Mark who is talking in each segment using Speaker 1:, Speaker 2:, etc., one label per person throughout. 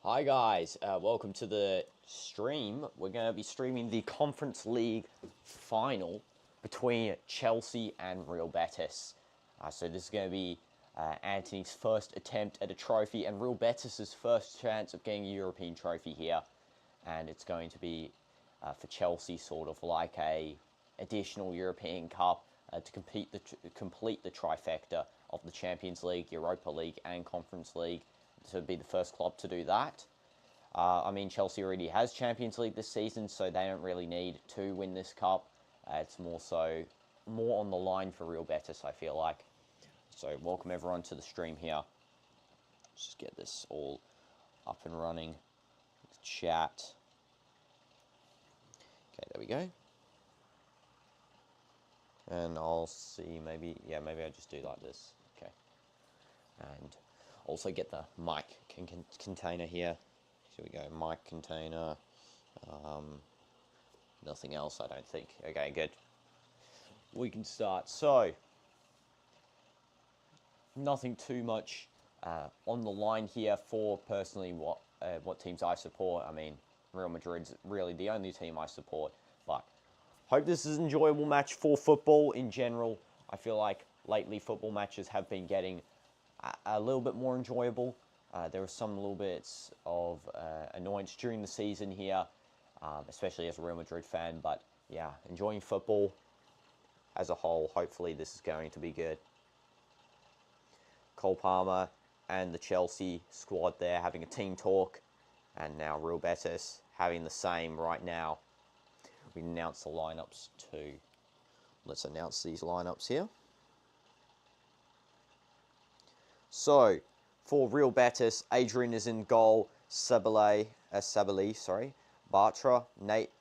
Speaker 1: Hi guys, welcome to the stream. We're going to be streaming the Conference League final between Chelsea and Real Betis. So this is going to be Antony's first attempt at a trophy and Real Betis' first chance of getting a European trophy here. And it's going to be for Chelsea sort of like a additional European Cup to complete the trifecta of the Champions League, Europa League and Conference League, to be the first club to do that. I mean, Chelsea already has Champions League this season, so they don't really need to win this cup. It's more on the line for Real Betis, I feel like. So welcome everyone to the stream here. Let's just get this all up and running. Chat. Okay, there we go. And I'll see, maybe I just do like this. Okay. And also get the mic container here. Here we go, mic container. Nothing else, I don't think. Okay, good. We can start. So, nothing too much on the line here for personally what teams I support. I mean, Real Madrid's really the only team I support. But hope this is an enjoyable match for football in general. I feel like lately football matches have been getting a little bit more enjoyable. There were some little bits of annoyance during the season here, especially as a Real Madrid fan. But yeah, enjoying football as a whole. Hopefully this is going to be good. Cole Palmer and the Chelsea squad there having a team talk. And now Real Betis having the same right now. We can announce the lineups too. Let's announce these lineups here. So, for Real Betis, Adrian is in goal, Sabali, Bartra,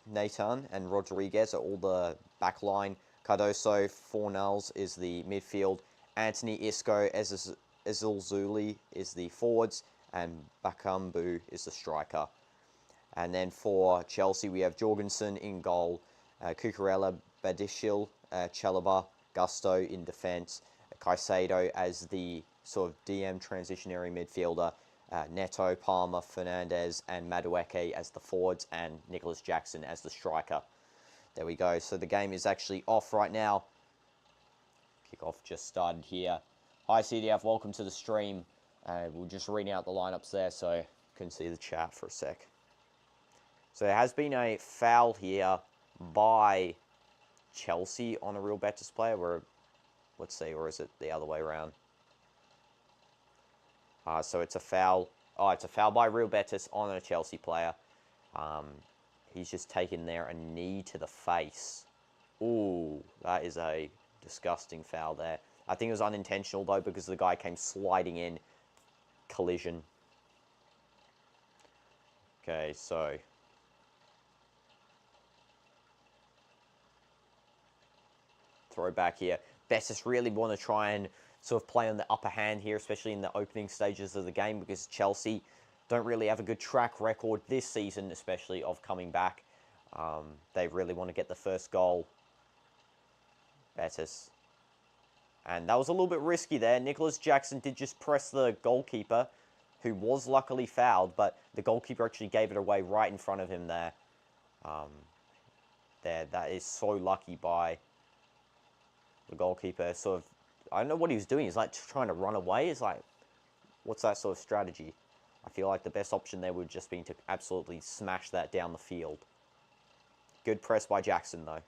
Speaker 1: Nathan, and Rodriguez are all the back line. Cardoso, Fornals is the midfield. Antony, Isco, Ezilzuli is the forwards, and Bakambu is the striker. And then for Chelsea, we have Jorgensen in goal, Cucurella, Badishil, Chalobah, Gusto in defence, Caicedo as the sort of DM transitionary midfielder, Neto, Palmer, Fernandez, and Madueke as the forwards, and Nicholas Jackson as the striker. There we go. So the game is actually off right now. Kickoff just started here. Hi CDF, welcome to the stream. We'll just read out the lineups there, so you can see the chat for a sec. So there has been a foul here by Chelsea on a Real Betis player. Let's see, or is it the other way around? So it's a foul. Oh, it's a foul by Real Betis on a Chelsea player. He's just taken there a knee to the face. Ooh, that is a disgusting foul there. I think it was unintentional though because the guy came sliding in. Collision. Okay, so throw back here. Betis really want to try and sort of play on the upper hand here, especially in the opening stages of the game, because Chelsea don't really have a good track record this season, especially of coming back. They really want to get the first goal. Betis. And that was a little bit risky there. Nicholas Jackson did just press the goalkeeper, who was luckily fouled, but the goalkeeper actually gave it away right in front of him there. That is so lucky by the goalkeeper. Sort of, I don't know what he was doing. He's like trying to run away. It's like, what's that sort of strategy? I feel like the best option there would just be to absolutely smash that down the field. Good press by Jackson, though.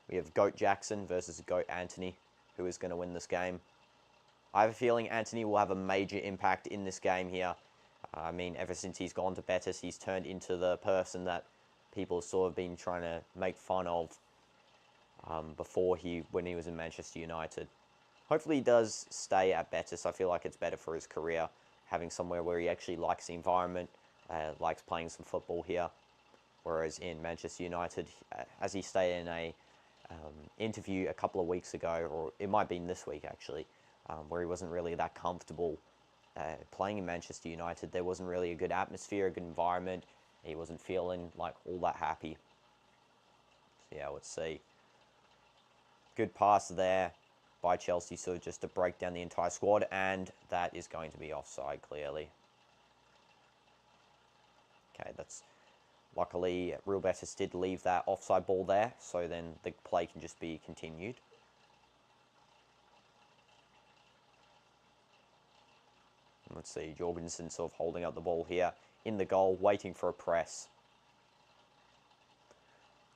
Speaker 1: We have GOAT Jackson versus GOAT Antony, who is going to win this game. I have a feeling Antony will have a major impact in this game here. I mean, ever since he's gone to Betis, he's turned into the person that people have sort of been trying to make fun of when he was in Manchester United. Hopefully he does stay at Betis. I feel like it's better for his career, having somewhere where he actually likes the environment, likes playing some football here. Whereas in Manchester United, as he stated in a interview a couple of weeks ago, or it might have been this week actually, where he wasn't really that comfortable playing in Manchester United. There wasn't really a good atmosphere, a good environment. He wasn't feeling like all that happy. So yeah, let's see. Good pass there by Chelsea, so just to break down the entire squad, and that is going to be offside clearly. Okay, that's luckily Real Betis did leave that offside ball there, so then the play can just be continued. Let's see, Jorgensen sort of holding up the ball here in the goal, waiting for a press.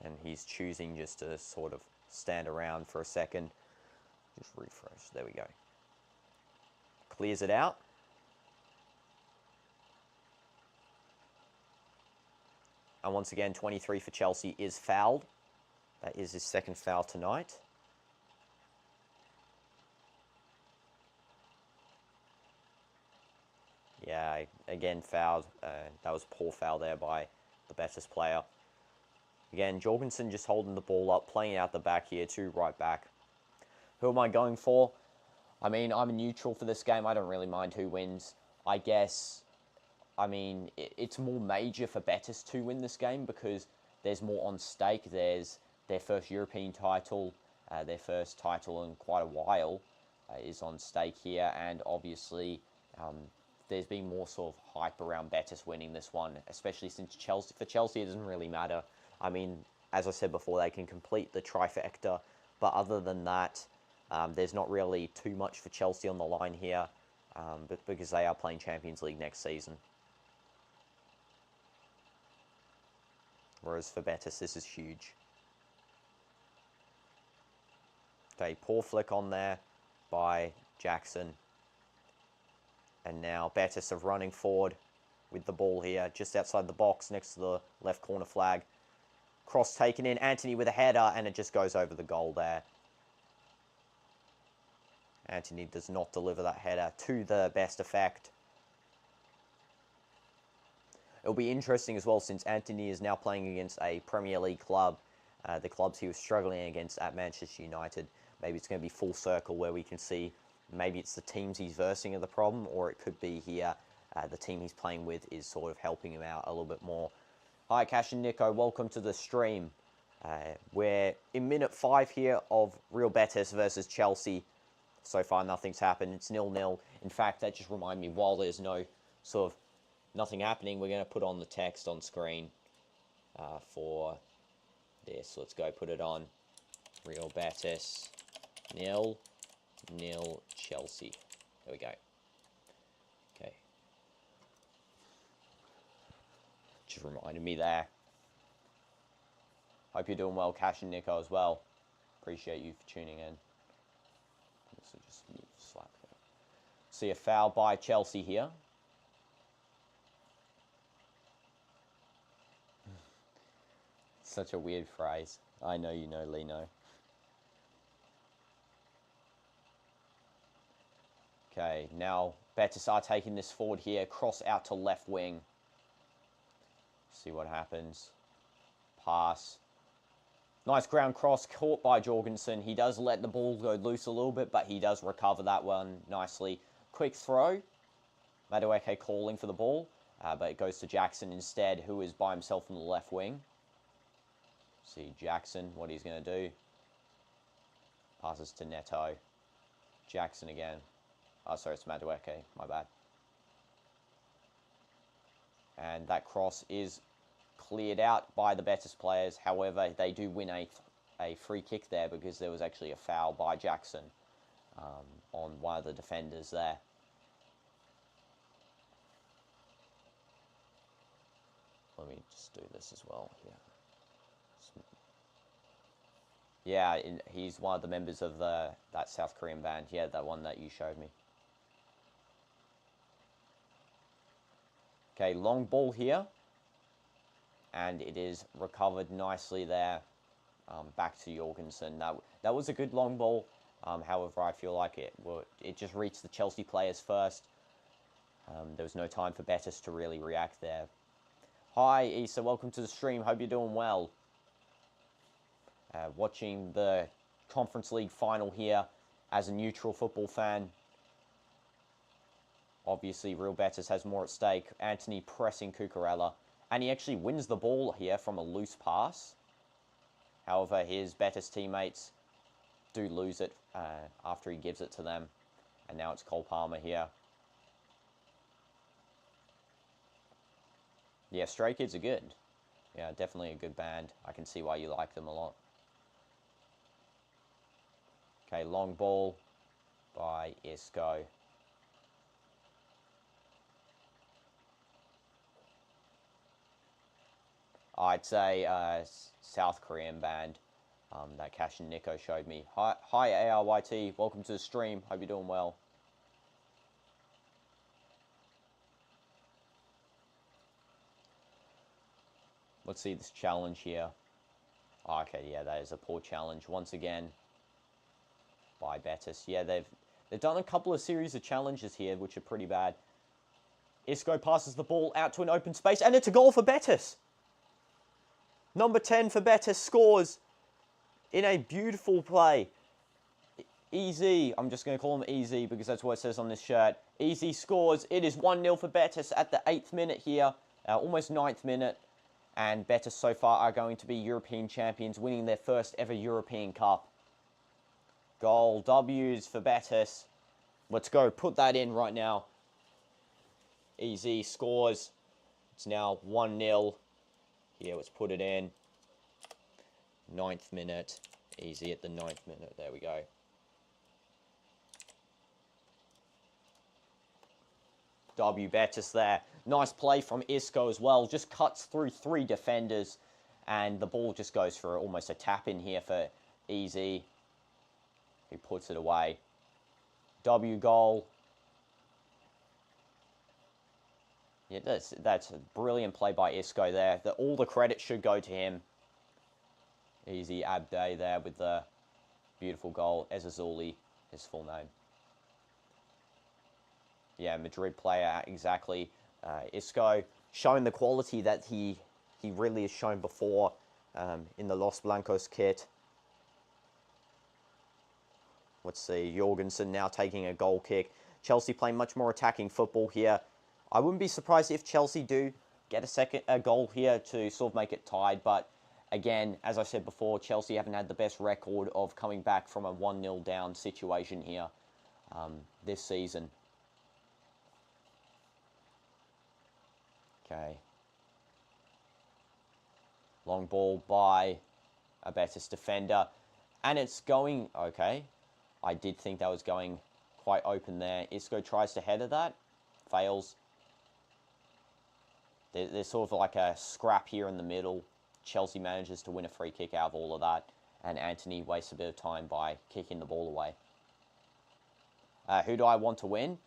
Speaker 1: And he's choosing just to sort of stand around for a second. Just refresh, there we go. Clears it out. And once again, 23 for Chelsea is fouled. That is his second foul tonight. Yeah, again fouled. That was a poor foul there by the Betis player. Again, Jorgensen just holding the ball up, playing out the back here, to right back. Who am I going for? I mean, I'm a neutral for this game. I don't really mind who wins. I guess, I mean, it's more major for Betis to win this game because there's more on stake. There's their first European title, their first title in quite a while is on stake here. And obviously, there's been more sort of hype around Betis winning this one, especially since Chelsea. For Chelsea, it doesn't really matter. I mean, as I said before, they can complete the trifecta, but other than that, there's not really too much for Chelsea on the line here, but because they are playing Champions League next season. Whereas for Betis, this is huge. Okay, poor flick on there by Jackson. And now Betis are running forward with the ball here, just outside the box, next to the left corner flag. Cross taken in, Antony with a header, and it just goes over the goal there. Antony does not deliver that header to the best effect. It'll be interesting as well, since Antony is now playing against a Premier League club, the clubs he was struggling against at Manchester United. Maybe it's going to be full circle where we can see maybe it's the teams he's versing are the problem, or it could be here the team he's playing with is sort of helping him out a little bit more. Hi, Cash and Nico, welcome to the stream. We're in minute 5 here of Real Betis versus Chelsea. So far, nothing's happened. It's 0-0. In fact, that just reminded me, while there's no sort of nothing happening, we're going to put on the text on screen for this. Let's go put it on. Real Betis 0-0 Chelsea. There we go. Okay. Just reminded me there. Hope you're doing well, Cash and Nico, as well. Appreciate you for tuning in. So just slap there. See a foul by Chelsea here. Such a weird phrase. I know you know, Lino. Okay, now Betis are taking this forward here. Cross out to left wing. See what happens. Pass. Nice ground cross caught by Jorgensen. He does let the ball go loose a little bit, but he does recover that one nicely. Quick throw. Madueke calling for the ball, but it goes to Jackson instead, who is by himself on the left wing. See Jackson, what he's going to do. Passes to Neto. Jackson again. Oh, sorry, it's Madueke. My bad. And that cross is cleared out by the Betis players. However, they do win a free kick there because there was actually a foul by Jackson on one of the defenders there. Let me just do this as well here. Yeah, he's one of the members of that South Korean band. Yeah, that one that you showed me. Okay, long ball here. And it is recovered nicely there. Back to Jorgensen. That was a good long ball. However, I feel like it just reached the Chelsea players first. There was no time for Betis to really react there. Hi, Issa. Welcome to the stream. Hope you're doing well. Watching the Conference League final here as a neutral football fan. Obviously, Real Betis has more at stake. Antony pressing Cucurella. And he actually wins the ball here from a loose pass. However, his Betis teammates do lose it after he gives it to them. And now it's Cole Palmer here. Yeah, Stray Kids are good. Yeah, definitely a good band. I can see why you like them a lot. Okay, long ball by Isco. I'd say South Korean band that Cash and Nico showed me. Hi ARYT, welcome to the stream. Hope you're doing well. Let's see this challenge here. Oh, okay, yeah, that is a poor challenge once again by Betis. Yeah, they've done a couple of series of challenges here, which are pretty bad. Isco passes the ball out to an open space, and it's a goal for Betis. Number 10 for Betis scores in a beautiful play. Easy, I'm just going to call him Easy because that's what it says on this shirt. Easy scores. It is 1-0 for Betis at the 8th minute here, almost 9th minute. And Betis so far are going to be European champions, winning their first ever European Cup. Goal, W's for Betis. Let's go, put that in right now. Easy scores. It's now 1-0. Here, let's put it in. 9th minute. Easy at the 9th minute. There we go. W Betis there. Nice play from Isco as well. Just cuts through 3 defenders. And the ball just goes for almost a tap in here for Easy. He puts it away. W goal. Yeah, that's a brilliant play by Isco there. All the credit should go to him. Easy Abday there with the beautiful goal. Ezazuli, his full name. Yeah, Madrid player, exactly. Isco showing the quality that he really has shown before in the Los Blancos kit. Let's see, Jorgensen now taking a goal kick. Chelsea playing much more attacking football here. I wouldn't be surprised if Chelsea do get a goal here to sort of make it tied. But again, as I said before, Chelsea haven't had the best record of coming back from a 1-0 down situation here this season. Okay. Long ball by a Betis defender. And it's going, okay. I did think that was going quite open there. Isco tries to header that. Fails. There's sort of like a scrap here in the middle. Chelsea manages to win a free kick out of all of that. And Antony wastes a bit of time by kicking the ball away. Who do I want to win?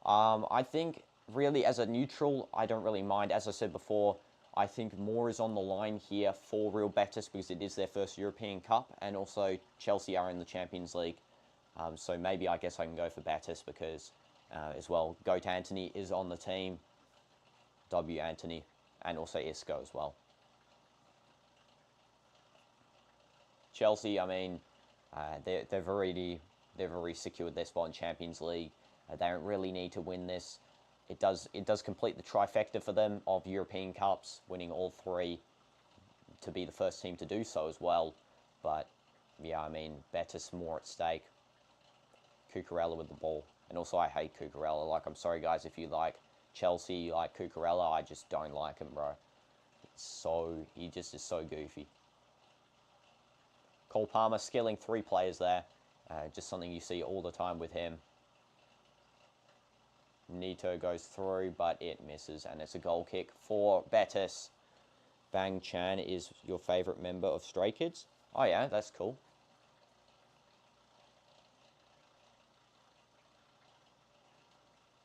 Speaker 1: I think, really, as a neutral, I don't really mind. As I said before, I think more is on the line here for Real Betis because it is their first European Cup. And also, Chelsea are in the Champions League. So maybe I guess I can go for Betis because, as well, GOAT Antony is on the team. W Antony, and also Isco as well. Chelsea, I mean, they've already secured their spot in Champions League. They don't really need to win this. It does complete the trifecta for them of European Cups, winning all 3 to be the first team to do so as well. But yeah, I mean, Betis more at stake. Cucurella with the ball, and also I hate Cucurella. Like, I'm sorry guys if you like Chelsea, like Cucurella, I just don't like him, bro. He just is so goofy. Cole Palmer skilling 3 players there. Just something you see all the time with him. Nito goes through, but it misses, and it's a goal kick for Betis. Bang Chan is your favourite member of Stray Kids? Oh yeah, that's cool.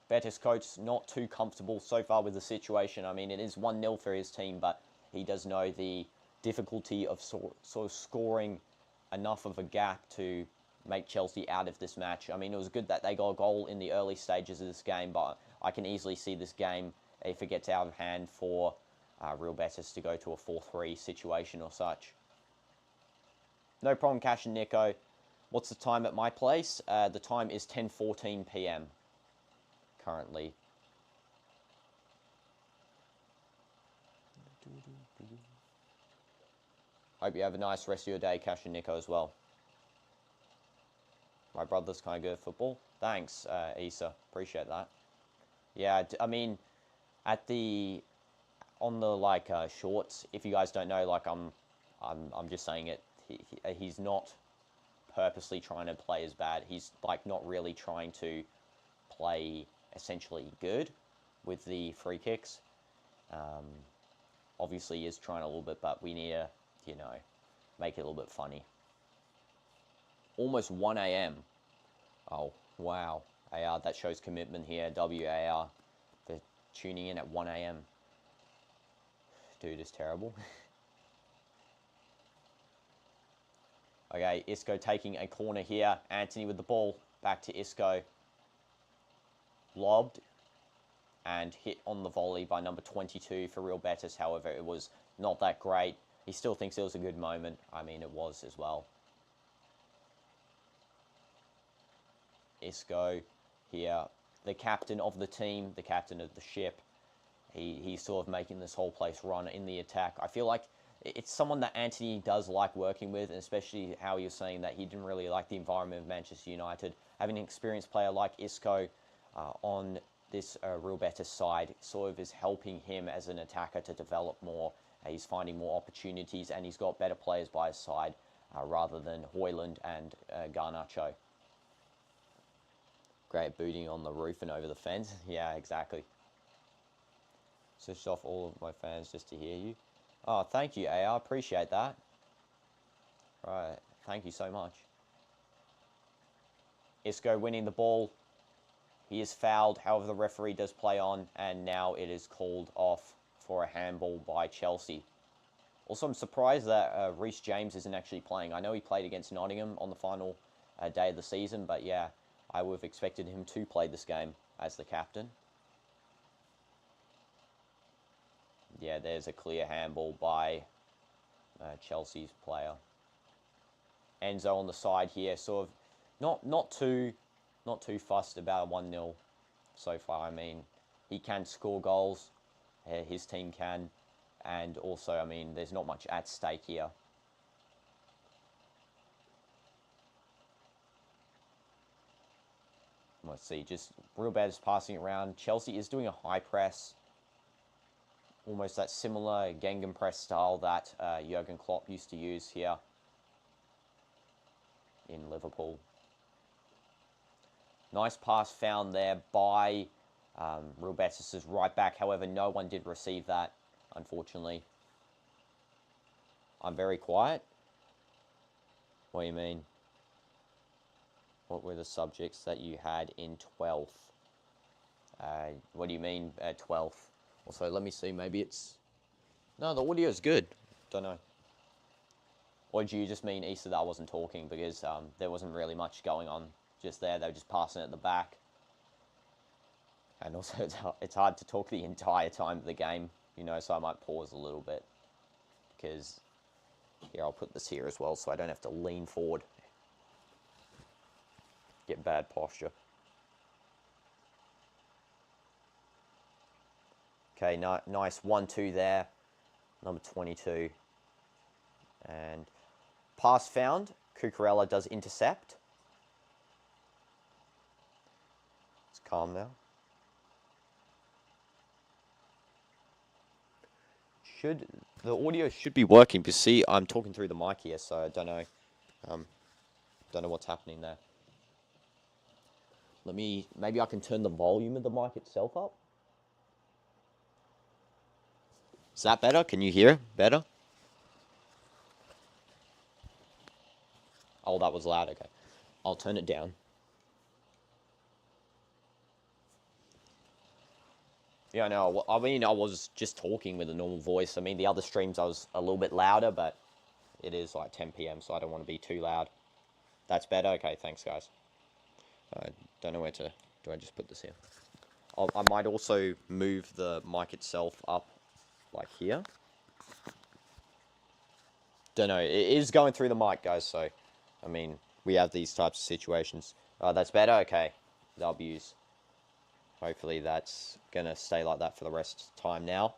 Speaker 1: Betis coach not too comfortable so far with the situation. I mean, it is 1-0 for his team, but he does know the difficulty of sort of scoring enough of a gap to make Chelsea out of this match. I mean, it was good that they got a goal in the early stages of this game, but I can easily see this game, if it gets out of hand, for Real Betis to go to a 4-3 situation or such. No problem, Cash and Nico. What's the time at my place? The time is 10:14 p.m. currently. Hope you have a nice rest of your day, Cash and Nico, as well. My brother's kind of good at football. Thanks, Issa. Appreciate that. Yeah, I mean, at the on the like shorts, if you guys don't know, like I'm just saying it. He's not purposely trying to play as bad. He's like not really trying to play essentially good with the free kicks. Obviously, he is trying a little bit, but we need to, you know, make it a little bit funny. Almost 1 a.m. Oh, wow. AR, that shows commitment here. WAR. They're tuning in at 1 a.m. Dude, it's terrible. Okay, Isco taking a corner here. Antony with the ball. Back to Isco. Lobbed. And hit on the volley by number 22 for Real Betis. However, it was not that great. He still thinks it was a good moment. I mean, it was as well. Isco here, the captain of the team, the captain of the ship. He's sort of making this whole place run in the attack. I feel like it's someone that Antony does like working with, and especially how he was saying that he didn't really like the environment of Manchester United. Having an experienced player like Isco on this Real Betis side sort of is helping him as an attacker to develop more. He's finding more opportunities, and he's got better players by his side rather than Højlund and Garnacho. Great booting on the roof and over the fence. Yeah, exactly. Switched off all of my fans just to hear you. Oh, thank you, AR. Appreciate that. Right, thank you so much. Isco winning the ball. He is fouled, however the referee does play on, and now it is called off for a handball by Chelsea. Also, I'm surprised that Reece James isn't actually playing. I know he played against Nottingham on the final day of the season, but yeah, I would have expected him to play this game as the captain. Yeah, there's a clear handball by Chelsea's player. Enzo on the side here, sort of not too fussed about a 1-0 so far. I mean, he can score goals, his team can, and also, I mean, there's not much at stake here. Let's see, just Real Betis passing around. Chelsea is doing a high press, almost that similar Gegenpress style that Jurgen Klopp used to use here in Liverpool. Nice pass found there by Real Betis' right back. However, no one did receive that, unfortunately. I'm very quiet. What do you mean? What were the subjects that you had in 12th? What do you mean 12th? Also, let me see. Maybe it's... No, the audio is good. Don't know. Or do you just mean Easter that I wasn't talking? Because there wasn't really much going on just there. They were just passing at the back. And also, it's hard to talk the entire time of the game, you know, so I might pause a little bit. Because, here, I'll put this here as well so I don't have to lean forward. Get bad posture. Okay, nice 1-2 there. Number 22. And pass found. Cucurella does intercept. It's calm now. The audio should be working, because see, I'm talking through the mic here, so I don't know. Don't know what's happening there. Maybe I can turn the volume of the mic itself up. Is that better? Can you hear better? Oh, that was loud. Okay. I'll turn it down. Yeah, no, I mean, I was just talking with a normal voice. I mean, the other streams I was a little bit louder, but it is like 10 p.m, so I don't want to be too loud. That's better? Okay, thanks, guys. I don't know where to... Do I just put this here? I might also move the mic itself up, like here. Don't know. It is going through the mic, guys, so... I mean, we have these types of situations. That's better? Okay. W's. Hopefully that's going to stay like that for the rest of the time now.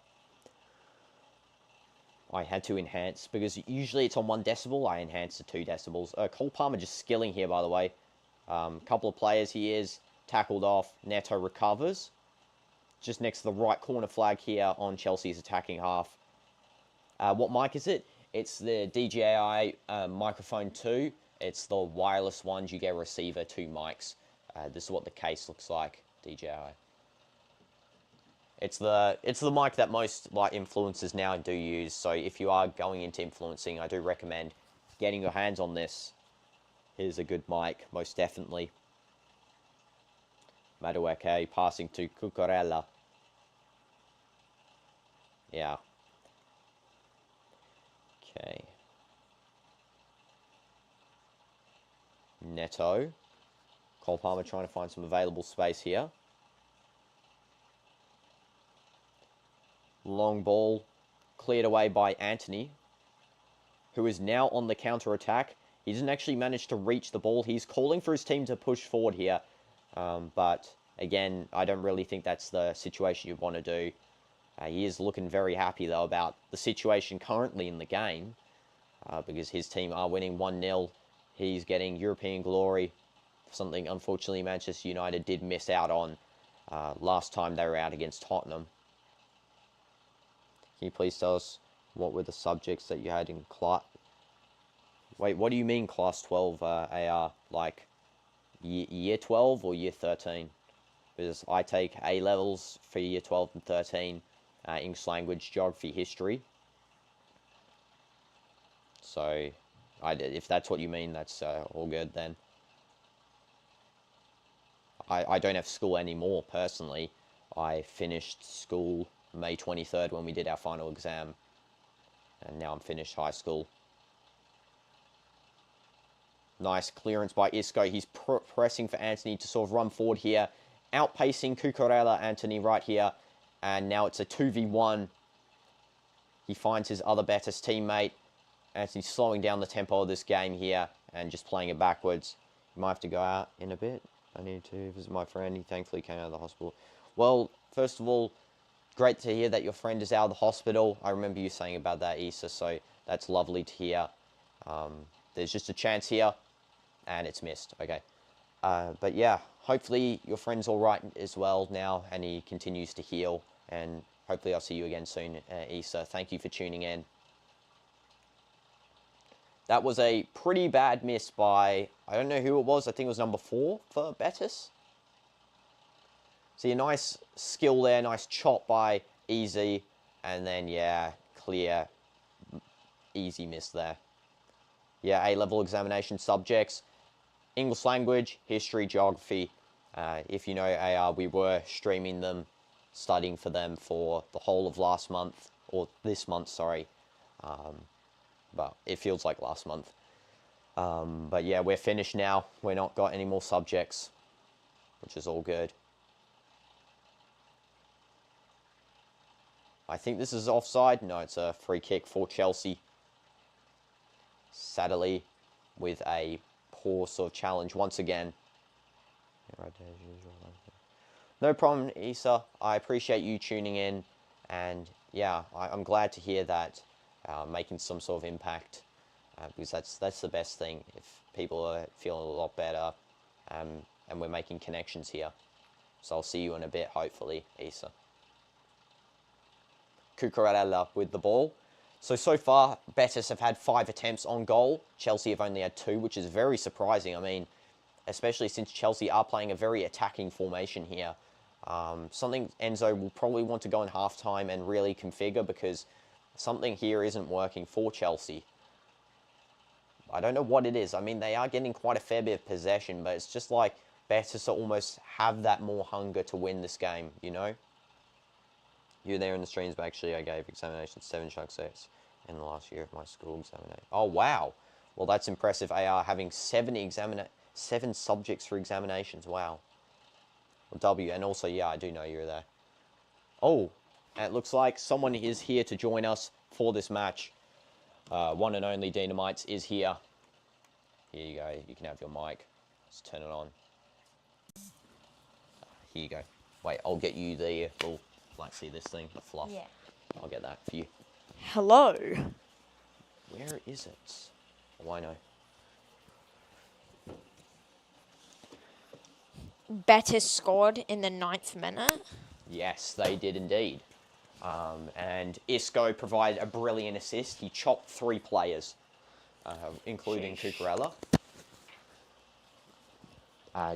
Speaker 1: I had to enhance, because usually it's on 1 decibel. I enhanced to 2 decibels. Cole Palmer just skilling here, by the way. Couple of players he is. Tackled off. Neto recovers. just next to the right corner flag here on Chelsea's attacking half. What mic is it? It's the DJI microphone 2. It's the wireless ones. You get a receiver, 2 mics. This is what the case looks like, DJI. It's the mic that most influencers now do use. So if you are going into influencing, I do recommend getting your hands on this. Here's a good mic, most definitely. Madueke passing to Cucurella. Yeah. Okay. Neto. Cole Palmer trying to find some available space here. Long ball cleared away by Antony, who is now on the counter-attack. He doesn't actually manage to reach the ball. He's calling for his team to push forward here. But, again, I don't really think that's the situation you want to do. He is looking very happy, though, about the situation currently in the game. Because his team are winning 1-0. He's getting European glory. Something, unfortunately, Manchester United did miss out on last time they were out against Tottenham. Can you please tell us what were the subjects that you had in class? Wait, what do you mean class 12 AR? Like year 12 or year 13? Because I take A levels for year 12 and 13, English language, geography, history. So, if that's what you mean, that's all good then. I don't have school anymore, personally. I finished school May 23rd when we did our final exam. And now I'm finished high school. Nice clearance by Isco. He's pressing for Antony to sort of run forward here. Outpacing Cucurella Antony right here. And now it's a 2v1. He finds his other Betis teammate. Antony's slowing down the tempo of this game here and just playing it backwards. You might have to go out in a bit. I need to visit my friend. He thankfully came out of the hospital. Well, first of all, great to hear that your friend is out of the hospital. I remember you saying about that, Issa, so that's lovely to hear. There's just a chance here, and it's missed. Okay. But yeah, hopefully your friend's all right as well now, and he continues to heal. And hopefully I'll see you again soon, Issa. Thank you for tuning in. That was a pretty bad miss by, I don't know who it was. I think it was number 4 for Betis. See, a nice skill there, nice chop by Easy. And then, yeah, clear, easy miss there. Yeah, A-level examination subjects. English language, history, geography. If you know AR, we were streaming them, studying for them for the whole of last month. Or this month, sorry. But it feels like last month. But yeah, we're finished now. We're not got any more subjects, which is all good. I think this is offside. No, it's a free kick for Chelsea. Sadly, with a poor sort of challenge once again. No problem, Issa. I appreciate you tuning in. And yeah, I'm glad to hear that making some sort of impact. Because that's the best thing. If people are feeling a lot better. And we're making connections here. So I'll see you in a bit, hopefully, Issa. Cucurella with the ball. So far, Betis have had 5 attempts on goal. Chelsea have only had 2, which is very surprising. I mean, especially since Chelsea are playing a very attacking formation here. Something Enzo will probably want to go in halftime and really configure, because something here isn't working for Chelsea. I don't know what it is. I mean, they are getting quite a fair bit of possession, but it's just like Betis almost have that more hunger to win this game, you know? You were there in the streams, but actually I gave examinations 7 sets in the last year of my school examination. Oh, wow. Well, that's impressive. AR having 7 subjects for examinations. Wow. Well, W. And also, yeah, I do know you're there. Oh, and it looks like someone is here to join us for this match. One and only DinoDoomz is here. Here you go. You can have your mic. Let's turn it on. Here you go. Wait, I'll get you the little... Like, see this thing, the fluff?
Speaker 2: Yeah.
Speaker 1: I'll get that for you.
Speaker 2: Hello.
Speaker 1: Where is it? Oh, I know.
Speaker 2: Betis scored in the 9th minute.
Speaker 1: Yes, they did indeed. And Isco provided a brilliant assist. He chopped 3 players, including Cucurella.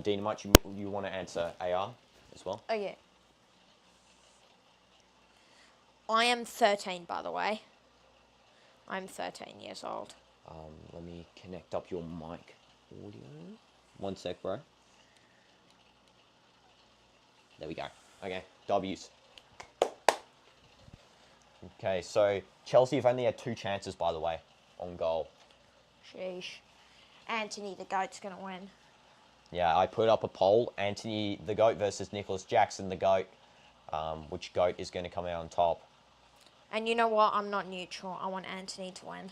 Speaker 1: Dynamite, you want to answer AR as well?
Speaker 2: Oh, yeah. I am 13, by the way. I'm 13 years old.
Speaker 1: Let me connect up your mic audio. 1 sec, bro. There we go. Okay, W's. Okay, so Chelsea have only had 2 chances, by the way, on goal.
Speaker 2: Sheesh. Antony, the GOAT's going to win.
Speaker 1: Yeah, I put up a poll. Antony, the GOAT, versus Nicholas Jackson, the GOAT. Which GOAT is going to come out on top?
Speaker 2: And you know what? I'm not neutral. I want Antony to win.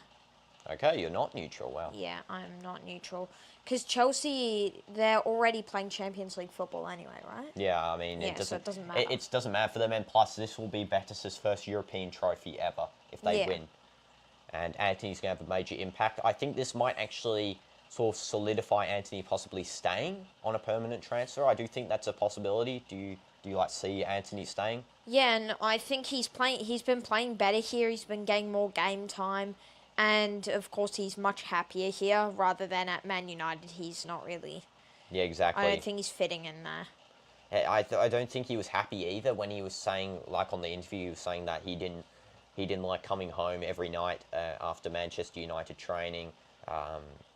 Speaker 1: Okay, you're not neutral. Wow.
Speaker 2: Yeah, I'm not neutral. Because Chelsea, they're already playing Champions League football anyway, right?
Speaker 1: Yeah, I mean,
Speaker 2: Yeah, so it doesn't matter.
Speaker 1: It doesn't matter for them, and plus, this will be Betis' first European trophy ever if they win. And Antony's going to have a major impact. I think this might actually sort of solidify Antony possibly staying on a permanent transfer. I do think that's a possibility. Do you like see Antony staying?
Speaker 2: Yeah, and I think he's been playing better here. He's been getting more game time. And, of course, he's much happier here rather than at Man United. He's not really.
Speaker 1: Yeah, exactly.
Speaker 2: I don't think he's fitting in there.
Speaker 1: I don't think he was happy either when he was saying, like on the interview, he was saying that he didn't like coming home every night after Manchester United training.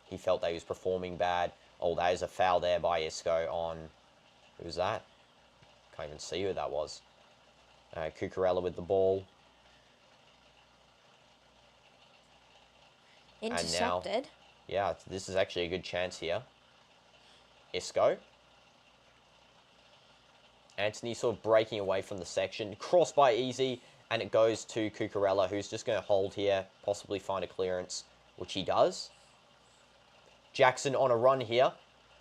Speaker 1: He felt that he was performing bad. Oh, there's a foul there by Isco on... Who was that? Can't even see who that was. Cucurella with the ball.
Speaker 2: Intercepted.
Speaker 1: And now, yeah, this is actually a good chance here. Isco. Antony sort of breaking away from the section. Cross by Easy, and it goes to Cucurella, who's just going to hold here, possibly find a clearance, which he does. Jackson on a run here.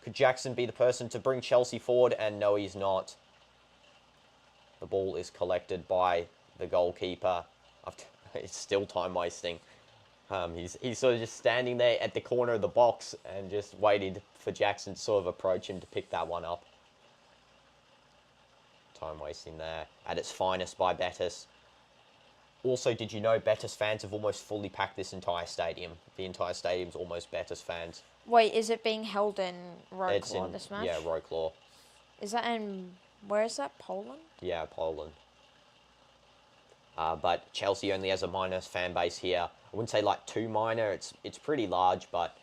Speaker 1: Could Jackson be the person to bring Chelsea forward? And no, he's not. The ball is collected by the goalkeeper. It's still time wasting. He's sort of just standing there at the corner of the box and just waiting for Jackson to sort of approach him to pick that one up. Time wasting there at its finest by Betis. Also, did you know Betis fans have almost fully packed this entire stadium? The entire stadium's almost Betis fans.
Speaker 2: Wait, is it being held in Wrocław, this match?
Speaker 1: Yeah, Wrocław.
Speaker 2: Is that in... Where is that? Poland?
Speaker 1: Yeah, Poland. But Chelsea only has a minor fan base here. I wouldn't say like too minor. It's pretty large, but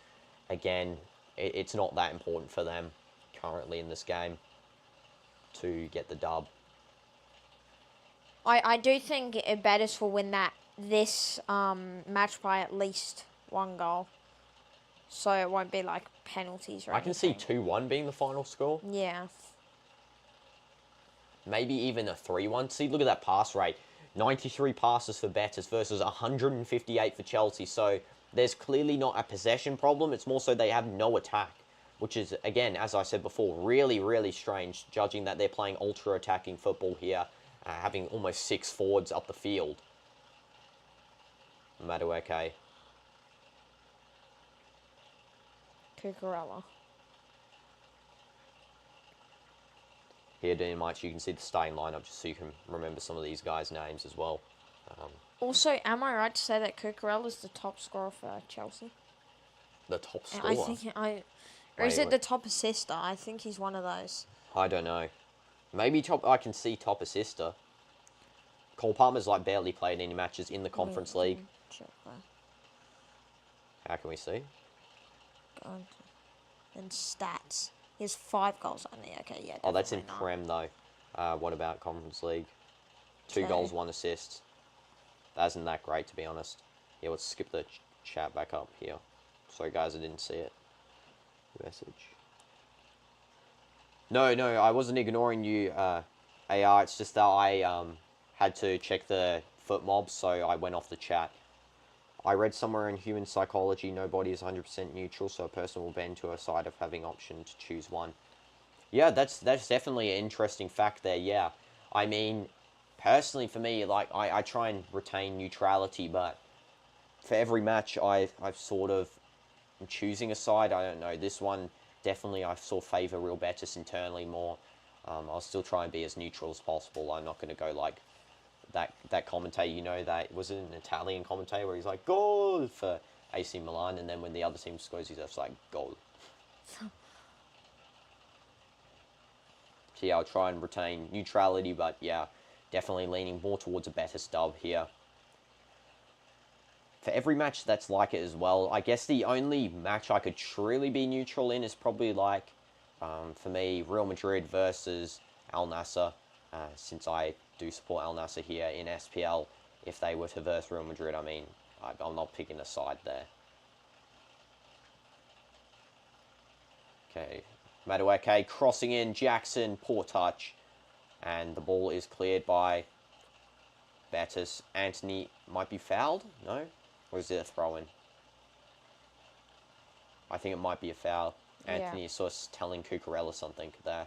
Speaker 1: again, it's not that important for them currently in this game to get the dub.
Speaker 2: I do think Betis will win this match by at least 1 goal. So it won't be like penalties or anything.
Speaker 1: I can see 2-1 being the final score.
Speaker 2: Yeah.
Speaker 1: Maybe even a 3-1. See, look at that pass rate. 93 passes for Betis versus 158 for Chelsea. So there's clearly not a possession problem. It's more so they have no attack, which is, again, as I said before, really, really strange, judging that they're playing ultra-attacking football here, having almost 6 forwards up the field. Madueke.
Speaker 2: Cucurella.
Speaker 1: Here, Dynamite, you can see the starting lineup just so you can remember some of these guys' names as well.
Speaker 2: Also, am I right to say that Cucurella is the top scorer for Chelsea?
Speaker 1: The top scorer?
Speaker 2: I think or is it the top assister? I think he's one of those.
Speaker 1: I don't know. Maybe I can see top assister. Cole Palmer's like barely played any matches in the Conference League.
Speaker 2: Check that.
Speaker 1: How can we see?
Speaker 2: And stats. He has 5 goals only. Okay, yeah.
Speaker 1: Oh, that's in
Speaker 2: not.
Speaker 1: Prem though. What about Conference League? 2 goals, 1 assist. That isn't that great, to be honest. Yeah, let's skip the chat back up here. Sorry, guys, I didn't see it. Message. No, I wasn't ignoring you, AR. It's just that I had to check the foot mobs, so I went off the chat. I read somewhere in human psychology, nobody is 100% neutral, so a person will bend to a side of having option to choose one. Yeah, that's definitely an interesting fact there, yeah. I mean, personally for me, like, I try and retain neutrality, but for every match, I've sort of am choosing a side. I don't know, this one, definitely I sort of favour Real Betis internally more. I'll still try and be as neutral as possible. I'm not going to go like that commentator, you know, that was an Italian commentator where he's like, goal for AC Milan, and then when the other team scores, he's just like, goal. So yeah, I'll try and retain neutrality, but yeah, definitely leaning more towards a Betis dub here. For every match that's like it as well, I guess the only match I could truly be neutral in is probably like, for me, Real Madrid versus Al Nassr, since I do support Al Nassr here in SPL. If they were to verse Real Madrid, I mean, I'm not picking a side there. Okay, Madueke crossing in, Jackson, poor touch, and the ball is cleared by Betis. Antony might be fouled, no? Or is it a throw-in? I think it might be a foul. Antony is sort of telling Cucurella something there.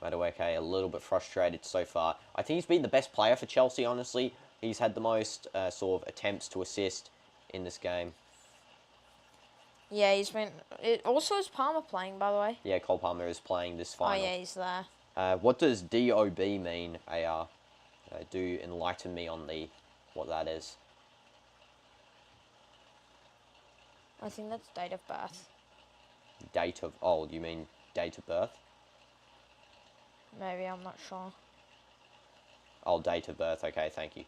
Speaker 1: Madueke a little bit frustrated so far. I think he's been the best player for Chelsea, honestly. He's had the most sort of attempts to assist in this game.
Speaker 2: Yeah, he's been... It also is Palmer playing, by the way.
Speaker 1: Yeah, Cole Palmer is playing this final.
Speaker 2: Oh, yeah, he's there.
Speaker 1: What does DOB mean, AR? Do enlighten me on what that is.
Speaker 2: I think that's date of birth.
Speaker 1: Date of... Oh, you mean date of birth?
Speaker 2: Maybe, I'm not sure.
Speaker 1: Oh, date of birth. Okay, thank you.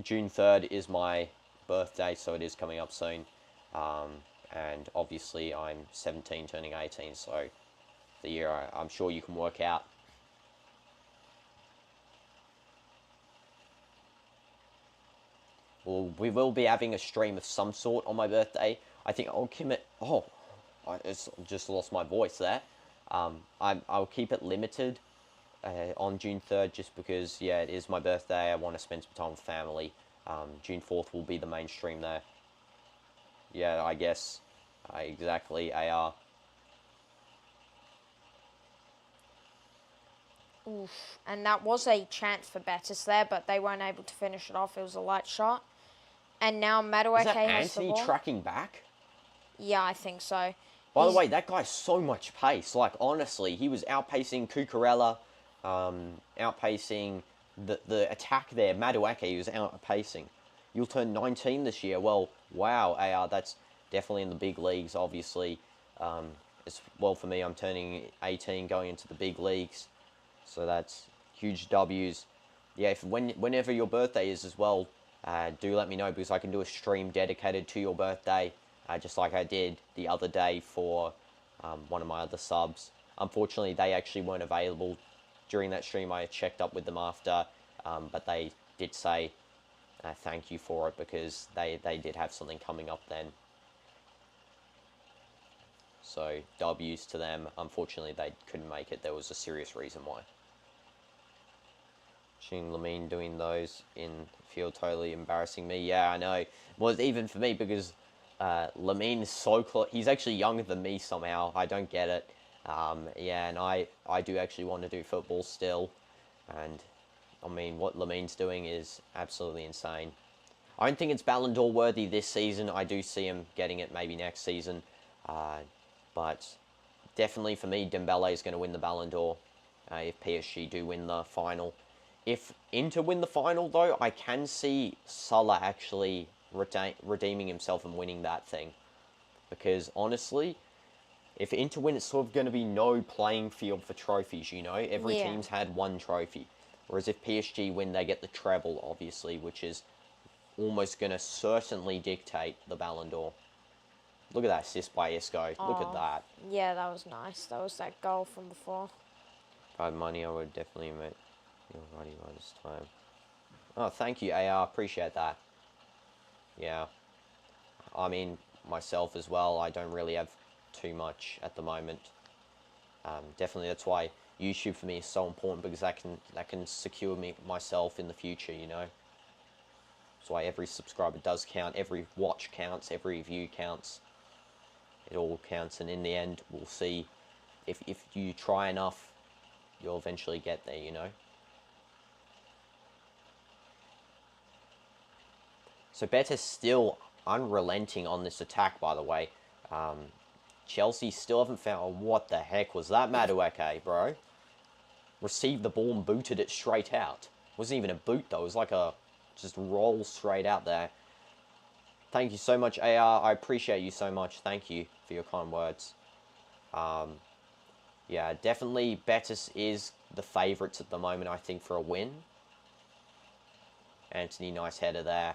Speaker 1: June 3rd is my birthday, so it is coming up soon. And obviously I'm 17, turning 18, so the year I'm sure you can work out. Well, we will be having a stream of some sort on my birthday. I think I'll commit... Oh, I just lost my voice there. I'll keep it limited on June 3rd just because, yeah, it is my birthday. I want to spend some time with family. June 4th will be the main stream there. Yeah, I guess. Exactly, AR.
Speaker 2: Oof. And that was a chance for Betis there, but they weren't able to finish it off. It was a light shot. And now Madueke
Speaker 1: Is that
Speaker 2: has the
Speaker 1: Antony
Speaker 2: ball.
Speaker 1: tracking back?
Speaker 2: Yeah, I think so.
Speaker 1: By the way, that guy's so much pace. Like, honestly, he was outpacing Cucurella, outpacing the attack there. Madueke, he was outpacing. You'll turn 19 this year. Well, wow, AR, that's definitely in the big leagues, obviously. As well, for me, I'm turning 18, going into the big leagues. So that's huge W's. Yeah, whenever your birthday is as well, do let me know, because I can do a stream dedicated to your birthday, just like I did the other day for one of my other subs. Unfortunately, they actually weren't available during that stream. I checked up with them after, but they did say thank you for it, because they did have something coming up then. So, W's to them. Unfortunately, they couldn't make it. There was a serious reason why. Seeing Lamine doing those in field, totally embarrassing me. Yeah, I know. Well, even for me, because Lamine is so close. He's actually younger than me somehow. I don't get it. Yeah, and I do actually want to do football still. And, I mean, what Lamine's doing is absolutely insane. I don't think it's Ballon d'Or worthy this season. I do see him getting it maybe next season. But definitely for me, Dembele is going to win the Ballon d'Or if PSG do win the final. If Inter win the final, though, I can see Salah actually redeeming himself and winning that thing. Because, honestly, if Inter win, it's sort of going to be no playing field for trophies, you know? Every team's had one trophy. Whereas if PSG win, they get the treble, obviously, which is almost going to certainly dictate the Ballon d'Or. Look at that assist by Isco. Look at that.
Speaker 2: Yeah, that was nice. That was that goal from before.
Speaker 1: If I had money, I would definitely make your righty by this time. Oh, thank you, AR. Appreciate that. Yeah. I mean, myself as well, I don't really have too much at the moment. Definitely, that's why YouTube for me is so important, because that can secure myself in the future, you know. That's why every subscriber does count, every watch counts, every view counts. It all counts, and in the end, we'll see if you try enough, you'll eventually get there, you know. So Betis still unrelenting on this attack, by the way. Chelsea still haven't found... Oh, what the heck was that, Madueke, bro? Received the ball and booted it straight out. Wasn't even a boot, though. It was like a... just roll straight out there. Thank you so much, AR. I appreciate you so much. Thank you for your kind words. Yeah, definitely Betis is the favourites at the moment, I think, for a win. Antony, nice header there.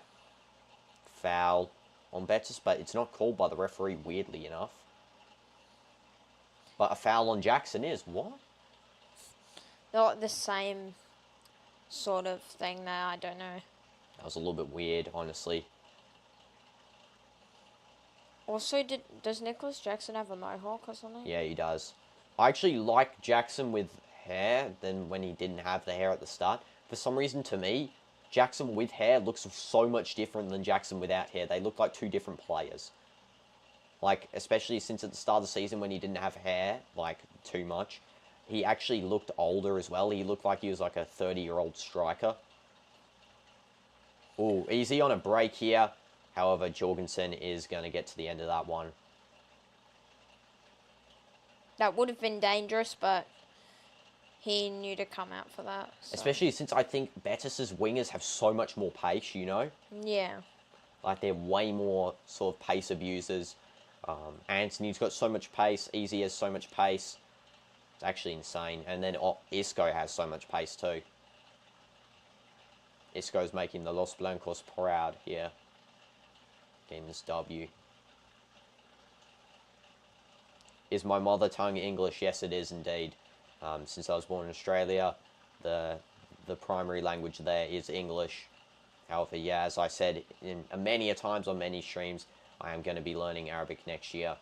Speaker 1: Foul on Betis, but it's not called by the referee, weirdly enough. But a foul on Jackson is. What?
Speaker 2: Not the same sort of thing there, I don't know.
Speaker 1: That was a little bit weird, honestly.
Speaker 2: Also, does Nicholas Jackson have a mohawk or something?
Speaker 1: Yeah, he does. I actually like Jackson with hair than when he didn't have the hair at the start. For some reason, to me, Jackson with hair looks so much different than Jackson without hair. They look like two different players. Like, especially since at the start of the season when he didn't have hair, like, too much, he actually looked older as well. He looked like he was like a 30-year-old striker. Ooh, easy on a break here. However, Jorgensen is going to get to the end of that one.
Speaker 2: That would have been dangerous, but he knew to come out for that. So.
Speaker 1: Especially since I think Betis's wingers have so much more pace, you know?
Speaker 2: Yeah.
Speaker 1: Like, they're way more sort of pace abusers. Antony's got so much pace. Easy has so much pace. It's actually insane. And then Isco has so much pace too. Isco's making the Los Blancos proud here. Getting this W. Is my mother tongue English? Yes, it is indeed. Since I was born in Australia, the primary language there is English. However, yeah, as I said in many a times on many streams, I am going to be learning Arabic next year.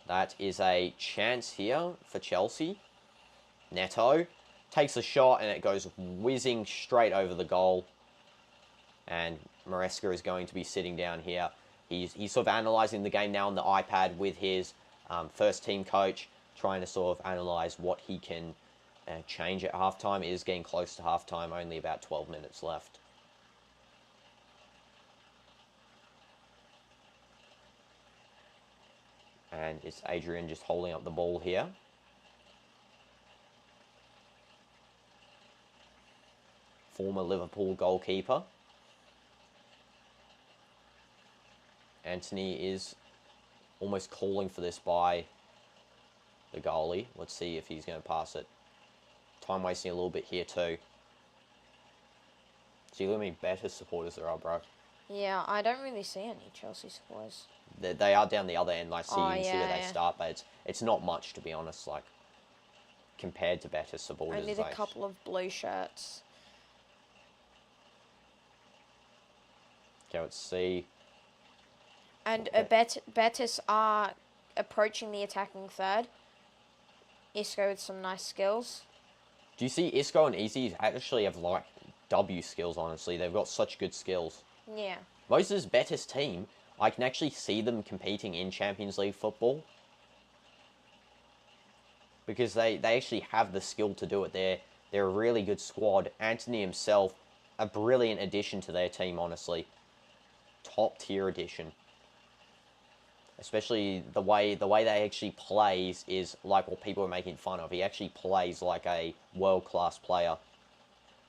Speaker 1: That is a chance here for Chelsea. Neto takes a shot and it goes whizzing straight over the goal. And Maresca is going to be sitting down here. He's sort of analysing the game now on the iPad with his first team coach, trying to sort of analyse what he can change at halftime. It is getting close to halftime, only about 12 minutes left. And it's Adrian just holding up the ball here. Former Liverpool goalkeeper. Antony is almost calling for this by the goalie. Let's see if he's going to pass it. Time wasting a little bit here too. See how many Betis supporters there are, bro.
Speaker 2: Yeah, I don't really see any Chelsea supporters.
Speaker 1: They are down the other end. I see you can see where they
Speaker 2: yeah.
Speaker 1: start, but it's not much, to be honest. Like, compared to Betis supporters.
Speaker 2: Only a couple of blue shirts.
Speaker 1: Okay, let's see.
Speaker 2: And Betis are approaching the attacking third. Isco with some nice skills.
Speaker 1: Do you see Isco and Easy actually have, like, W skills, honestly? They've got such good skills.
Speaker 2: Yeah.
Speaker 1: Most of this Betis team, I can actually see them competing in Champions League football. Because they actually have the skill to do it. They're a really good squad. Antony himself, a brilliant addition to their team, honestly. Top tier addition. Especially the way they actually plays is like what people are making fun of. He actually plays like a world-class player.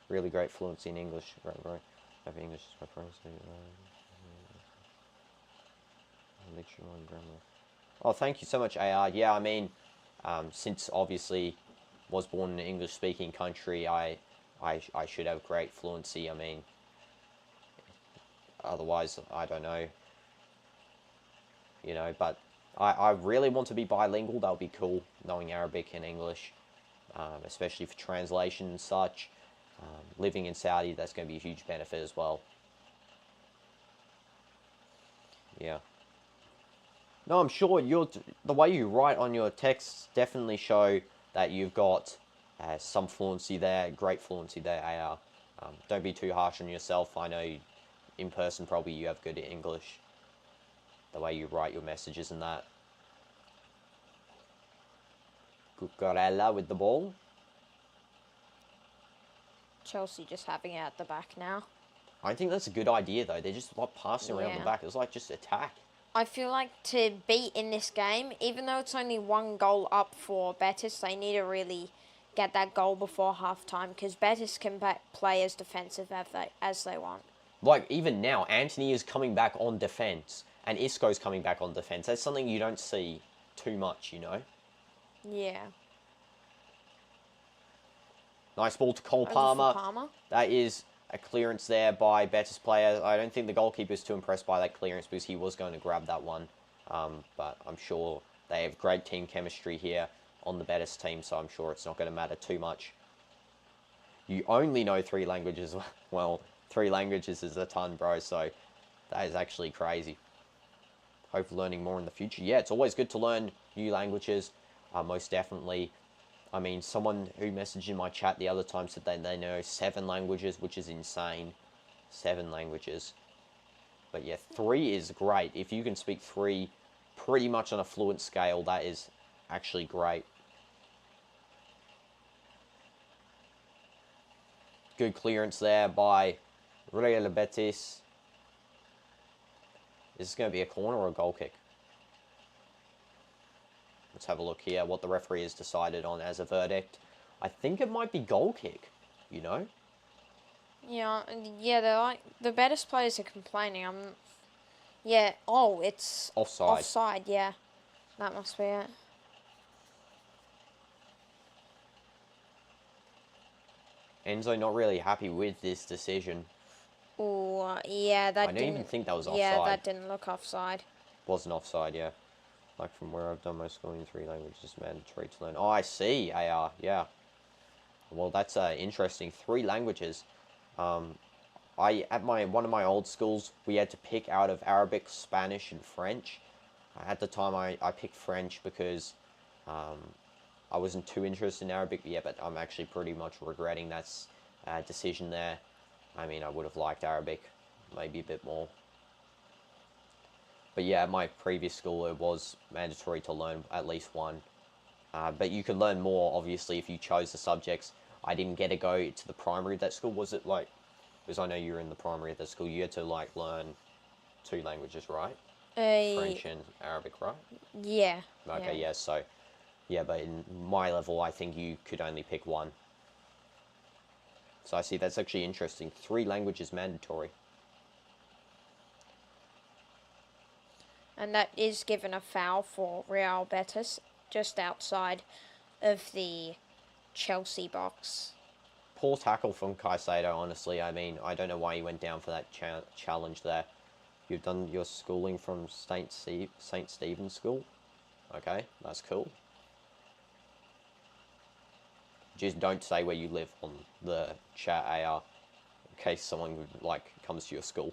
Speaker 1: Really great fluency in English. Right. I have English is my first dictionary and grammar. Oh, thank you so much, AR. Yeah, I mean, since obviously was born in an English-speaking country, I should have great fluency. I mean, otherwise, I don't know. You know, but I really want to be bilingual. That would be cool, knowing Arabic and English, especially for translation and such. Living in Saudi, that's going to be a huge benefit as well. Yeah. No, I'm sure the way you write on your texts definitely show that you've got some fluency there, great fluency there, AR. Don't be too harsh on yourself. I know in person probably you have good English. The way you write your messages and that. Cucurella with the ball.
Speaker 2: Chelsea just having it at the back now.
Speaker 1: I think that's a good idea, though. They're just like passing around the
Speaker 2: Yeah.
Speaker 1: back. It's like just attack.
Speaker 2: I feel like to be in this game, even though it's only 1 goal up for Betis, they need to really get that goal before halftime because Betis can play as defensive as they want.
Speaker 1: Like, even now, Antony is coming back on defence, and Isco's coming back on defence. That's something you don't see too much, you know?
Speaker 2: Yeah.
Speaker 1: Nice ball to Cole
Speaker 2: Over for
Speaker 1: Palmer.
Speaker 2: Palmer.
Speaker 1: That is a clearance there by Betis player. I don't think the goalkeeper is too impressed by that clearance because he was going to grab that one. But I'm sure they have great team chemistry here on the Betis team, so I'm sure it's not going to matter too much. You only know 3 languages. Well, 3 languages is a ton, bro, so that is actually crazy. Hope learning more in the future. Yeah, it's always good to learn new languages, most definitely. I mean, someone who messaged in my chat the other time said they know 7 languages, which is insane. 7 languages. But yeah, 3 is great. If you can speak 3 pretty much on a fluent scale, that is actually great. Good clearance there by Real Betis. Is this going to be a corner or a goal kick? Let's have a look here what the referee has decided on as a verdict. I think it might be goal kick, you know?
Speaker 2: Yeah, they're like, the Betis players are complaining. Yeah, oh, it's
Speaker 1: Offside.
Speaker 2: Offside, yeah. That must be it.
Speaker 1: Enzo not really happy with this decision.
Speaker 2: Oh, yeah, that
Speaker 1: I didn't even think that was offside.
Speaker 2: Yeah, that didn't look offside.
Speaker 1: Wasn't offside, yeah. Like from where I've done my schooling in 3 languages, mandatory to learn. Oh, I see, AR, yeah. Well, that's interesting. 3 languages. At one of my old schools, we had to pick out of Arabic, Spanish, and French. At the time, I picked French because I wasn't too interested in Arabic yet, but I'm actually pretty much regretting that decision there. I mean, I would have liked Arabic maybe a bit more. But yeah, at my previous school, it was mandatory to learn at least 1. But you could learn more, obviously, if you chose the subjects. I didn't get to go to the primary of that school. Was it like, because I know you were in the primary of that school, you had to like learn 2 languages, right? French and Arabic, right?
Speaker 2: Yeah.
Speaker 1: Okay, yeah, so, yeah, but in my level, I think you could only pick 1. So I see that's actually interesting. 3 languages mandatory.
Speaker 2: And that is given a foul for Real Betis just outside of the Chelsea box.
Speaker 1: Poor tackle from Caicedo, honestly. I mean, I don't know why he went down for that challenge there. You've done your schooling from St. Stephen's School. Okay, that's cool. Just don't say where you live on the chat AR in case someone like comes to your school.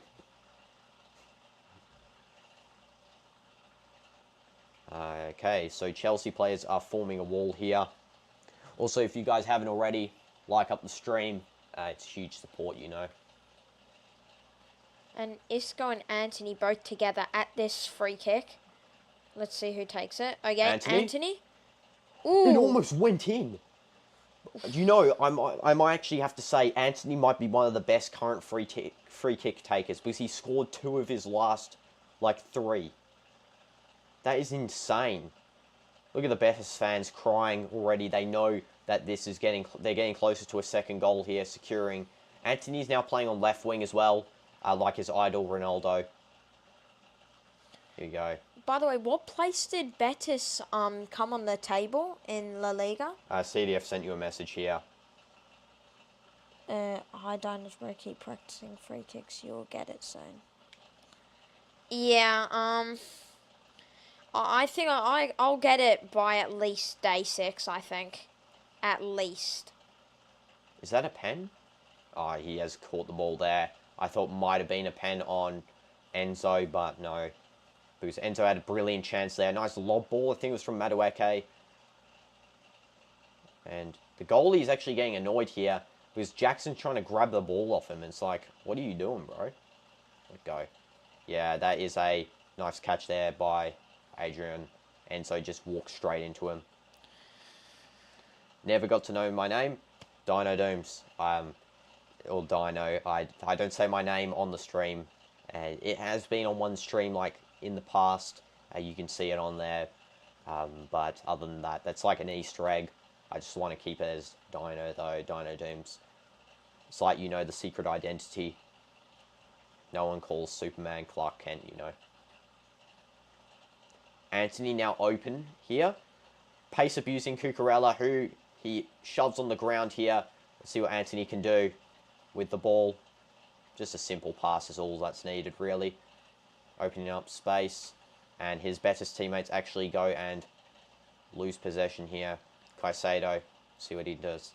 Speaker 1: Okay, so Chelsea players are forming a wall here. Also, if you guys haven't already, like up the stream. It's huge support, you know.
Speaker 2: And Isco and Antony both together at this free kick. Let's see who takes it. Okay, Antony.
Speaker 1: Ooh. It almost went in. You know, I might actually have to say Antony might be one of the best current free kick takers because he scored 2 of his last, like, 3. That is insane. Look at the Betis fans crying already. They know that this is they're getting closer to a second goal here, securing. Antony's now playing on left wing as well, like his idol Ronaldo. Here you go.
Speaker 2: By the way, what place did Betis come on the table in La Liga?
Speaker 1: CDF sent you a message here.
Speaker 2: Hi, Diners, bro. Keep practicing free kicks. You'll get it soon. Yeah, I think I'll get it by at least day 6, I think. At least.
Speaker 1: Is that a pen? Oh, he has caught the ball there. I thought might have been a pen on Enzo, but no. Because Enzo had a brilliant chance there. Nice lob ball. I think it was from Madueke. And the goalie is actually getting annoyed here because Jackson's trying to grab the ball off him. It's like, what are you doing, bro? Let go. Yeah, that is a nice catch there by Adrian. Enzo just walked straight into him. Never got to know my name. DinoDoomz. or Dino. I don't say my name on the stream. It has been on one stream like in the past. You can see it on there. But other than that, that's like an Easter egg. I just want to keep it as Dino though, DinoDoomz. It's like, you know, the secret identity. No one calls Superman Clark Kent, you know. Antony now open here. Pace abusing Cucurella, who he shoves on the ground here. Let's see what Antony can do with the ball. Just a simple pass is all that's needed, really. Opening up space. And his Betis teammates actually go and lose possession here. Caicedo, see what he does.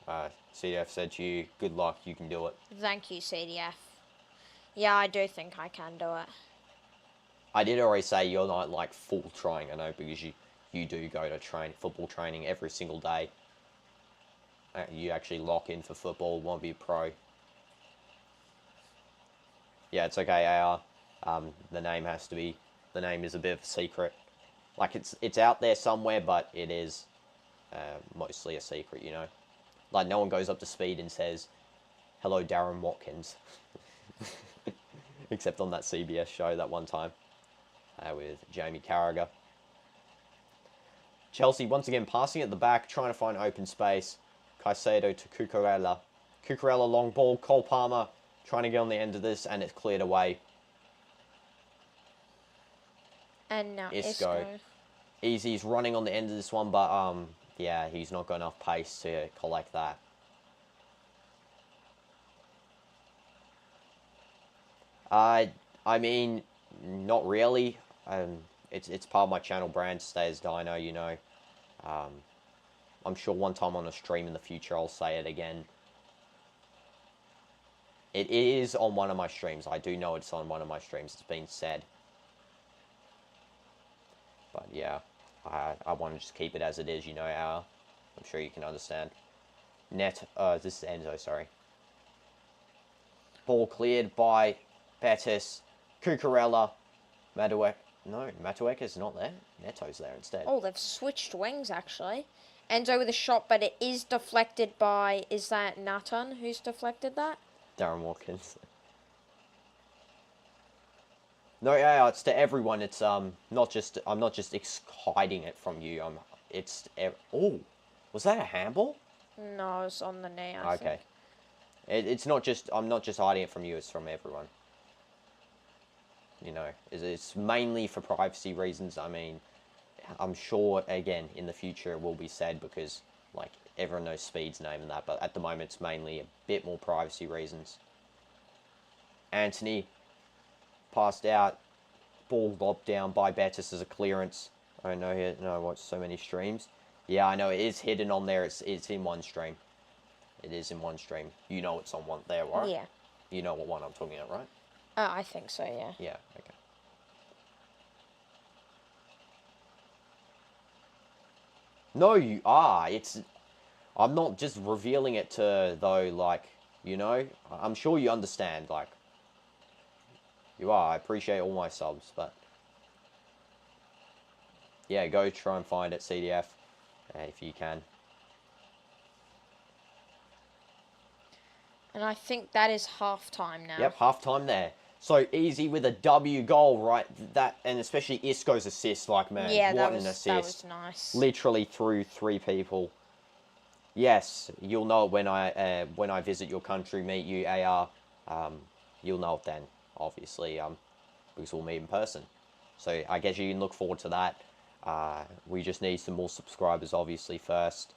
Speaker 1: CDF said to you, good luck, you can do it.
Speaker 2: Thank you, CDF. Yeah, I do think I can do it.
Speaker 1: I did already say you're not like full trying, I know, because you do go to football training every single day. You actually lock in for football, want to be a pro. Yeah, it's okay, AR. The name is a bit of a secret. Like, it's out there somewhere, but it is mostly a secret, you know. Like, no one goes up to Speed and says, hello, Darren Watkins. Except on that CBS show that one time with Jamie Carragher. Chelsea once again passing at the back, trying to find open space. Caicedo to Cucurella. Cucurella long ball. Cole Palmer trying to get on the end of this, and it's cleared away.
Speaker 2: And now
Speaker 1: Isco. Easy's running on the end of this one, but yeah, he's not got enough pace to collect that. I mean, not really. It's part of my channel brand to stay as Dino, you know. I'm sure one time on a stream in the future I'll say it again. It is on one of my streams. I do know it's on one of my streams. It's been said. But yeah, I want to just keep it as it is, you know. I'm sure you can understand. This is Enzo, sorry. Ball cleared by Betis. Cucurella. Matueka's not there. Neto's there instead.
Speaker 2: Oh, they've switched wings, actually. Enzo with a shot, but it is deflected by... Is that Nathan who's deflected that?
Speaker 1: Darren Watkins. No, yeah, it's to everyone. It's not just... I'm not just hiding it from you. Oh, was that a handball?
Speaker 2: No, it's on the knee, I think.
Speaker 1: It's not just... I'm not just hiding it from you. It's from everyone. You know, it's mainly for privacy reasons. I mean, I'm sure, again, in the future it will be said because, like, everyone knows Speed's name and that, but at the moment it's mainly a bit more privacy reasons. Antony passed out, ball lobbed down by Betis as a clearance. I know, I watch so many streams. Yeah, I know, it is hidden on there. It's in one stream. It is in one stream. You know it's on one there, right?
Speaker 2: Yeah.
Speaker 1: You know what one I'm talking about, right?
Speaker 2: I think so, yeah.
Speaker 1: Yeah, okay. No, you are. I'm not just revealing it to, though, like, you know, I'm sure you understand, like, you are. I appreciate all my subs, but, yeah, go try and find it, CDF, if you can.
Speaker 2: And I think that is half-time now.
Speaker 1: Yep, half-time there. So Easy with a W goal, right? That, and especially Isco's assist, like, man,
Speaker 2: yeah,
Speaker 1: what an assist.
Speaker 2: That was nice.
Speaker 1: Literally through 3 people. Yes, you'll know it when I visit your country, meet you, AR. You'll know it then, obviously, because we'll meet in person. So I guess you can look forward to that. We just need some more subscribers, obviously, first,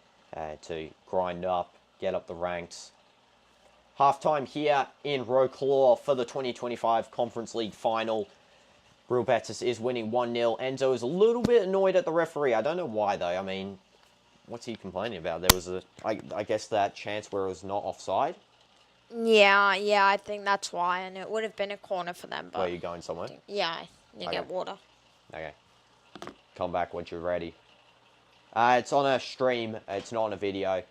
Speaker 1: to grind up, get up the ranks. Half-time here in Roclaw for the 2025 Conference League Final. Real Betis is winning 1-0. Enzo is a little bit annoyed at the referee. I don't know why, though. I mean, what's he complaining about? There was I guess that chance where it was not offside.
Speaker 2: Yeah, I think that's why, and it would have been a corner for them. But
Speaker 1: Where are you going somewhere?
Speaker 2: Yeah, you get water.
Speaker 1: Okay. Come back once you're ready. It's on a stream. It's not on a video.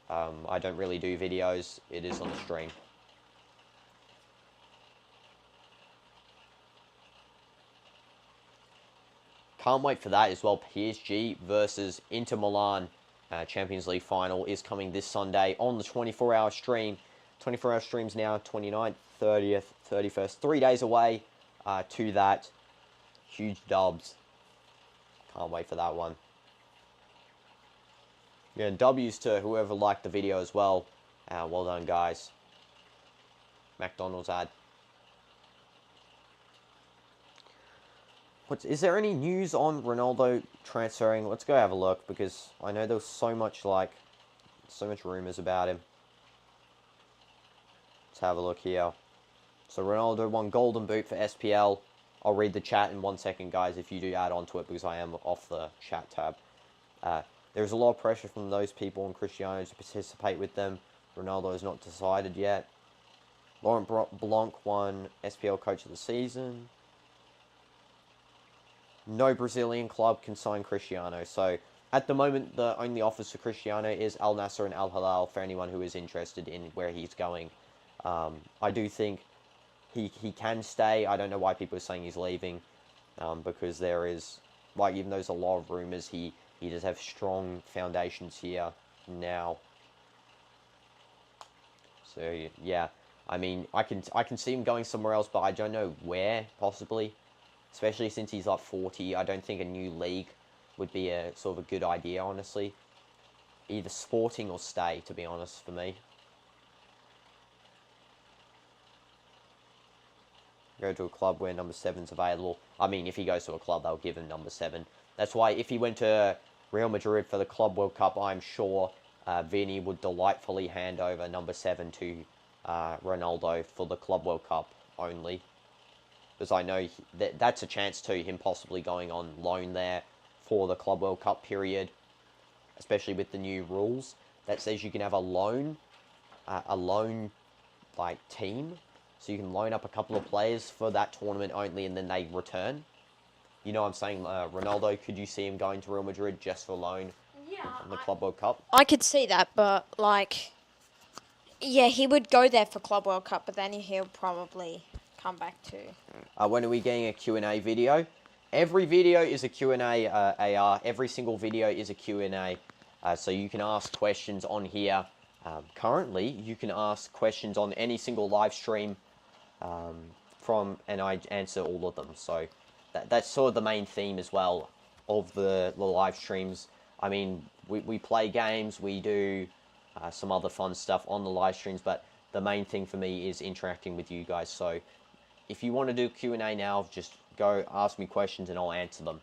Speaker 1: I don't really do videos. It is on the stream. Can't wait for that as well. PSG versus Inter Milan. Champions League final is coming this Sunday on the 24-hour stream. 24-hour streams now, 29th, 30th, 31st. 3 days away to that. Huge dubs. Can't wait for that one. Yeah, and W's to whoever liked the video as well. Well done, guys. McDonald's ad. Is there any news on Ronaldo transferring? Let's go have a look, because I know there was so much rumors about him. Let's have a look here. So Ronaldo won Golden Boot for SPL. I'll read the chat in 1 second, guys, if you do add on to it, because I am off the chat tab. There's a lot of pressure from those people and Cristiano to participate with them. Ronaldo is not decided yet. Laurent Blanc won SPL Coach of the Season. No Brazilian club can sign Cristiano. So, at the moment, the only offers for Cristiano is Al Nassr and Al Hilal for anyone who is interested in where he's going. I do think he can stay. I don't know why people are saying he's leaving. Because there is, like, even though there's a lot of rumours, he does have strong foundations here now. So, yeah. I mean, I can see him going somewhere else, but I don't know where, possibly. Especially since he's like 40, I don't think a new league would be a sort of a good idea, honestly. Either Sporting or stay, to be honest, for me. Go to a club where number 7's available. I mean, if he goes to a club, they'll give him number 7. That's why if he went to Real Madrid for the Club World Cup, I'm sure Vini would delightfully hand over number 7 to Ronaldo for the Club World Cup only. Because I know that's a chance too, him possibly going on loan there for the Club World Cup period. Especially with the new rules that says you can have a loan like team. So you can loan up a couple of players for that tournament only and then they return. You know what I'm saying? Ronaldo, could you see him going to Real Madrid just for loan in the Club World Cup?
Speaker 2: I could see that, but, like, yeah, he would go there for Club World Cup, but then he'll probably come back to...
Speaker 1: When are we getting a Q&A video? Every video is a Q&A, AR. Every single video is a Q&A. So you can ask questions on here. Currently, you can ask questions on any single live stream and I answer all of them. So that's sort of the main theme as well of the live streams. I mean, we play games, we do some other fun stuff on the live streams, but the main thing for me is interacting with you guys. So if you want to do Q&A now, just go ask me questions and I'll answer them.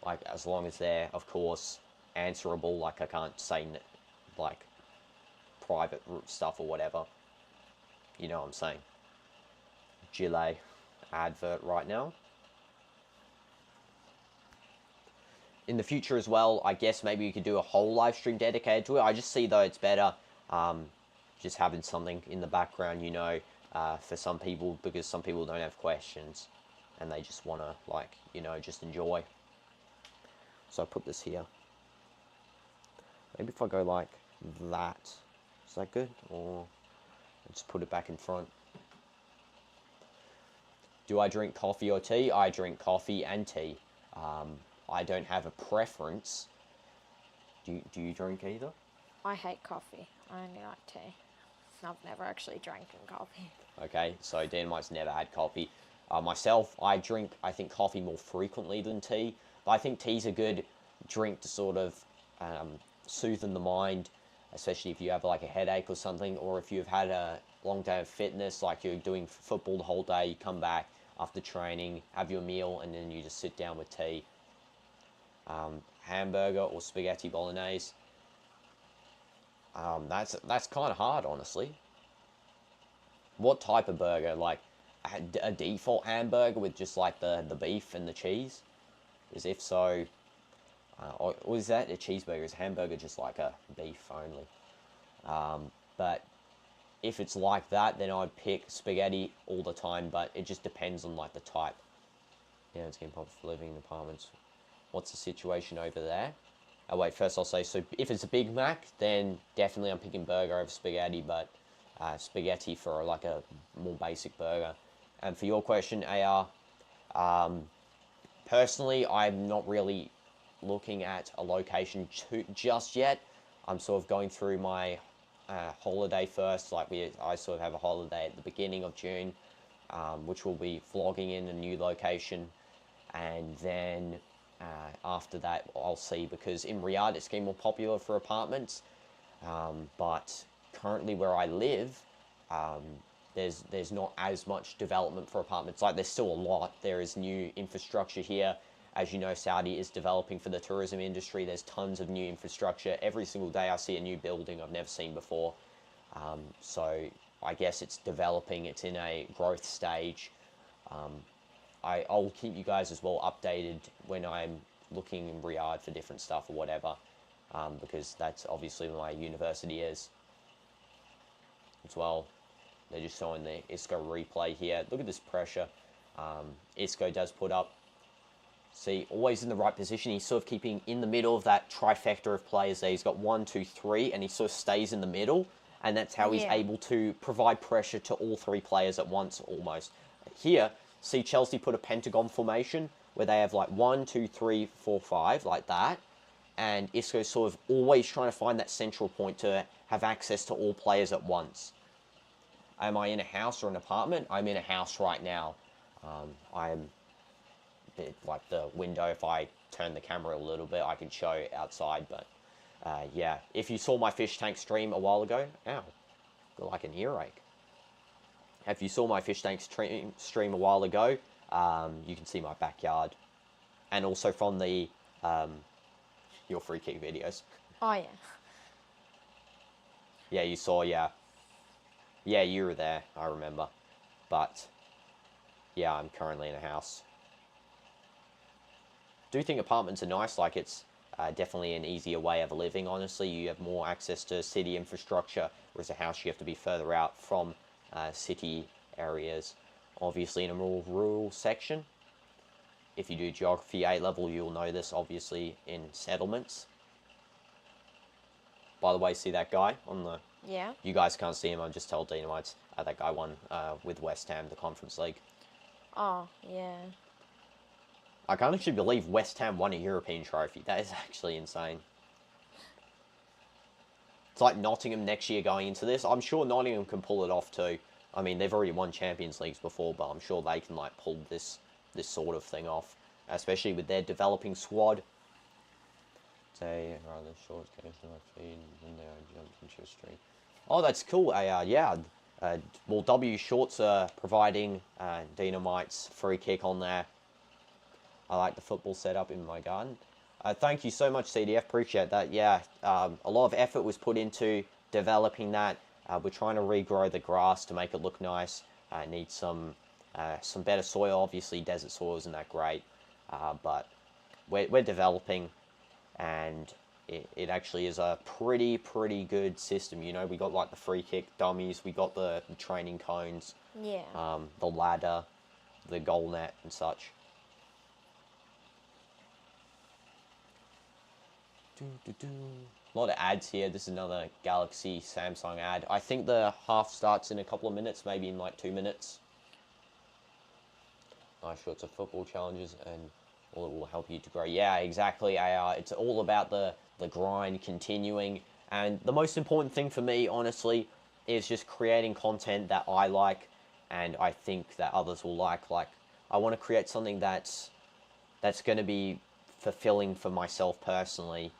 Speaker 1: Like, as long as they're, of course, answerable. Like, I can't say, like, private stuff or whatever. You know what I'm saying. Gillet advert right now. In the future as well, I guess maybe you could do a whole live stream dedicated to it. I just see, though, it's better just having something in the background, you know, for some people, because some people don't have questions and they just want to, like, you know, just enjoy. So I put this here. Maybe if I go like that, is that good? Or just put it back in front. Do I drink coffee or tea? I drink coffee and tea. I don't have a preference. Do you drink either?
Speaker 2: I hate coffee. I only like tea. I've never actually drank coffee.
Speaker 1: Okay, so DinoDoomz never had coffee. Myself, I drink, I think, coffee more frequently than tea. But I think tea's a good drink to sort of soothe in the mind, especially if you have like a headache or something, or if you've had a long day of fitness, like you're doing football the whole day, you come back after training, have your meal, and then you just sit down with tea. Hamburger or spaghetti bolognese. That's kind of hard, honestly. What type of burger? Like a default hamburger with just like the beef and the cheese? Because if so, or is that a cheeseburger? Is a hamburger just like a beef only? But if it's like that, then I'd pick spaghetti all the time, but it just depends on like the type. Yeah, it's getting popular for living in apartments. What's the situation over there? Oh wait, first I'll say, so if it's a Big Mac, then definitely I'm picking burger over spaghetti, but spaghetti for like a more basic burger. And for your question, AR, personally, I'm not really looking at a location just yet. I'm sort of going through my holiday first. Like I sort of have a holiday at the beginning of June, which will be vlogging in a new location, and then after that I'll see, because in Riyadh it's getting more popular for apartments, but currently where I live, there's not as much development for apartments. Like, there's still a lot. There is new infrastructure here. As you know, Saudi is developing for the tourism industry. There's tons of new infrastructure. Every single day I see a new building I've never seen before. So I guess it's developing. It's in a growth stage. I'll keep you guys as well updated when I'm looking in Riyadh for different stuff or whatever, because that's obviously where my university is as well. They're just showing the Isco replay here. Look at this pressure. Isco does put up. See, always in the right position. He's sort of keeping in the middle of that trifecta of players there. He's got 1, 2, 3, and he sort of stays in the middle. And that's how he's able to provide pressure to all 3 players at once, almost. Here, see Chelsea put a pentagon formation where they have like 1, 2, 3, 4, 5, like that. And Isco's sort of always trying to find that central point to have access to all players at once. Am I in a house or an apartment? I'm in a house right now. I'm like the window. If I turn the camera a little bit, I can show outside. But yeah, if you saw my fish tank stream a while ago, ow, got like an earache. If you saw my fish tank stream a while ago, you can see my backyard, and also from the your free kick videos.
Speaker 2: Oh yeah.
Speaker 1: Yeah, you saw. Yeah, you were there, I remember. But, yeah, I'm currently in a house. Do think apartments are nice. Like, it's definitely an easier way of living, honestly. You have more access to city infrastructure, whereas a house you have to be further out from city areas. Obviously, in a more rural section. If you do Geography A level, you'll know this, obviously, in settlements. By the way, see that guy on the...
Speaker 2: Yeah.
Speaker 1: You guys can't see him, I'll just tell DinoDoomz. That guy won with West Ham, the Conference League.
Speaker 2: Oh, yeah.
Speaker 1: I can't actually believe West Ham won a European trophy. That is actually insane. It's like Nottingham next year going into this. I'm sure Nottingham can pull it off too. I mean, they've already won Champions Leagues before, but I'm sure they can like pull this sort of thing off. Especially with their developing squad. Say rather short games on my feed and they jumped into a stream. Oh, that's cool, AR. Yeah. Well, W Shorts are providing Dynamite's free kick on there. I like the football setup in my garden. Thank you so much, CDF. Appreciate that. Yeah, a lot of effort was put into developing that. We're trying to regrow the grass to make it look nice. Need some better soil. Obviously, desert soil isn't that great, but we're developing, and it actually is a pretty good system. You know, we got like the free kick dummies, we got the training cones,
Speaker 2: Yeah.
Speaker 1: the ladder, the goal net and such. A lot of ads here. This is another Galaxy Samsung ad. I think the half starts in a couple of minutes, maybe in like 2 minutes. Nice shots of football challenges, and all it will help you to grow. Yeah, exactly, AR. It's all about the grind, continuing. And the most important thing for me, honestly, is just creating content that I like and I think that others will like. Like, I want to create something that's going to be fulfilling for myself personally,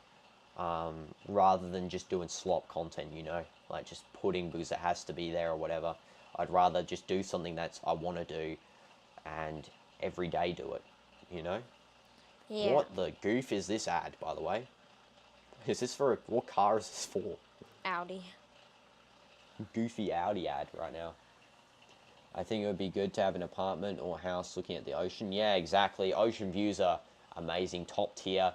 Speaker 1: rather than just doing slop content, you know? Like, just putting because it has to be there or whatever. I'd rather just do something that I want to do and every day do it, you know?
Speaker 2: Yeah.
Speaker 1: What the goof is this ad, by the way? Is this for... What car is this for?
Speaker 2: Audi.
Speaker 1: Goofy Audi ad right now. I think it would be good to have an apartment or house looking at the ocean. Yeah, exactly. Ocean views are amazing, top tier.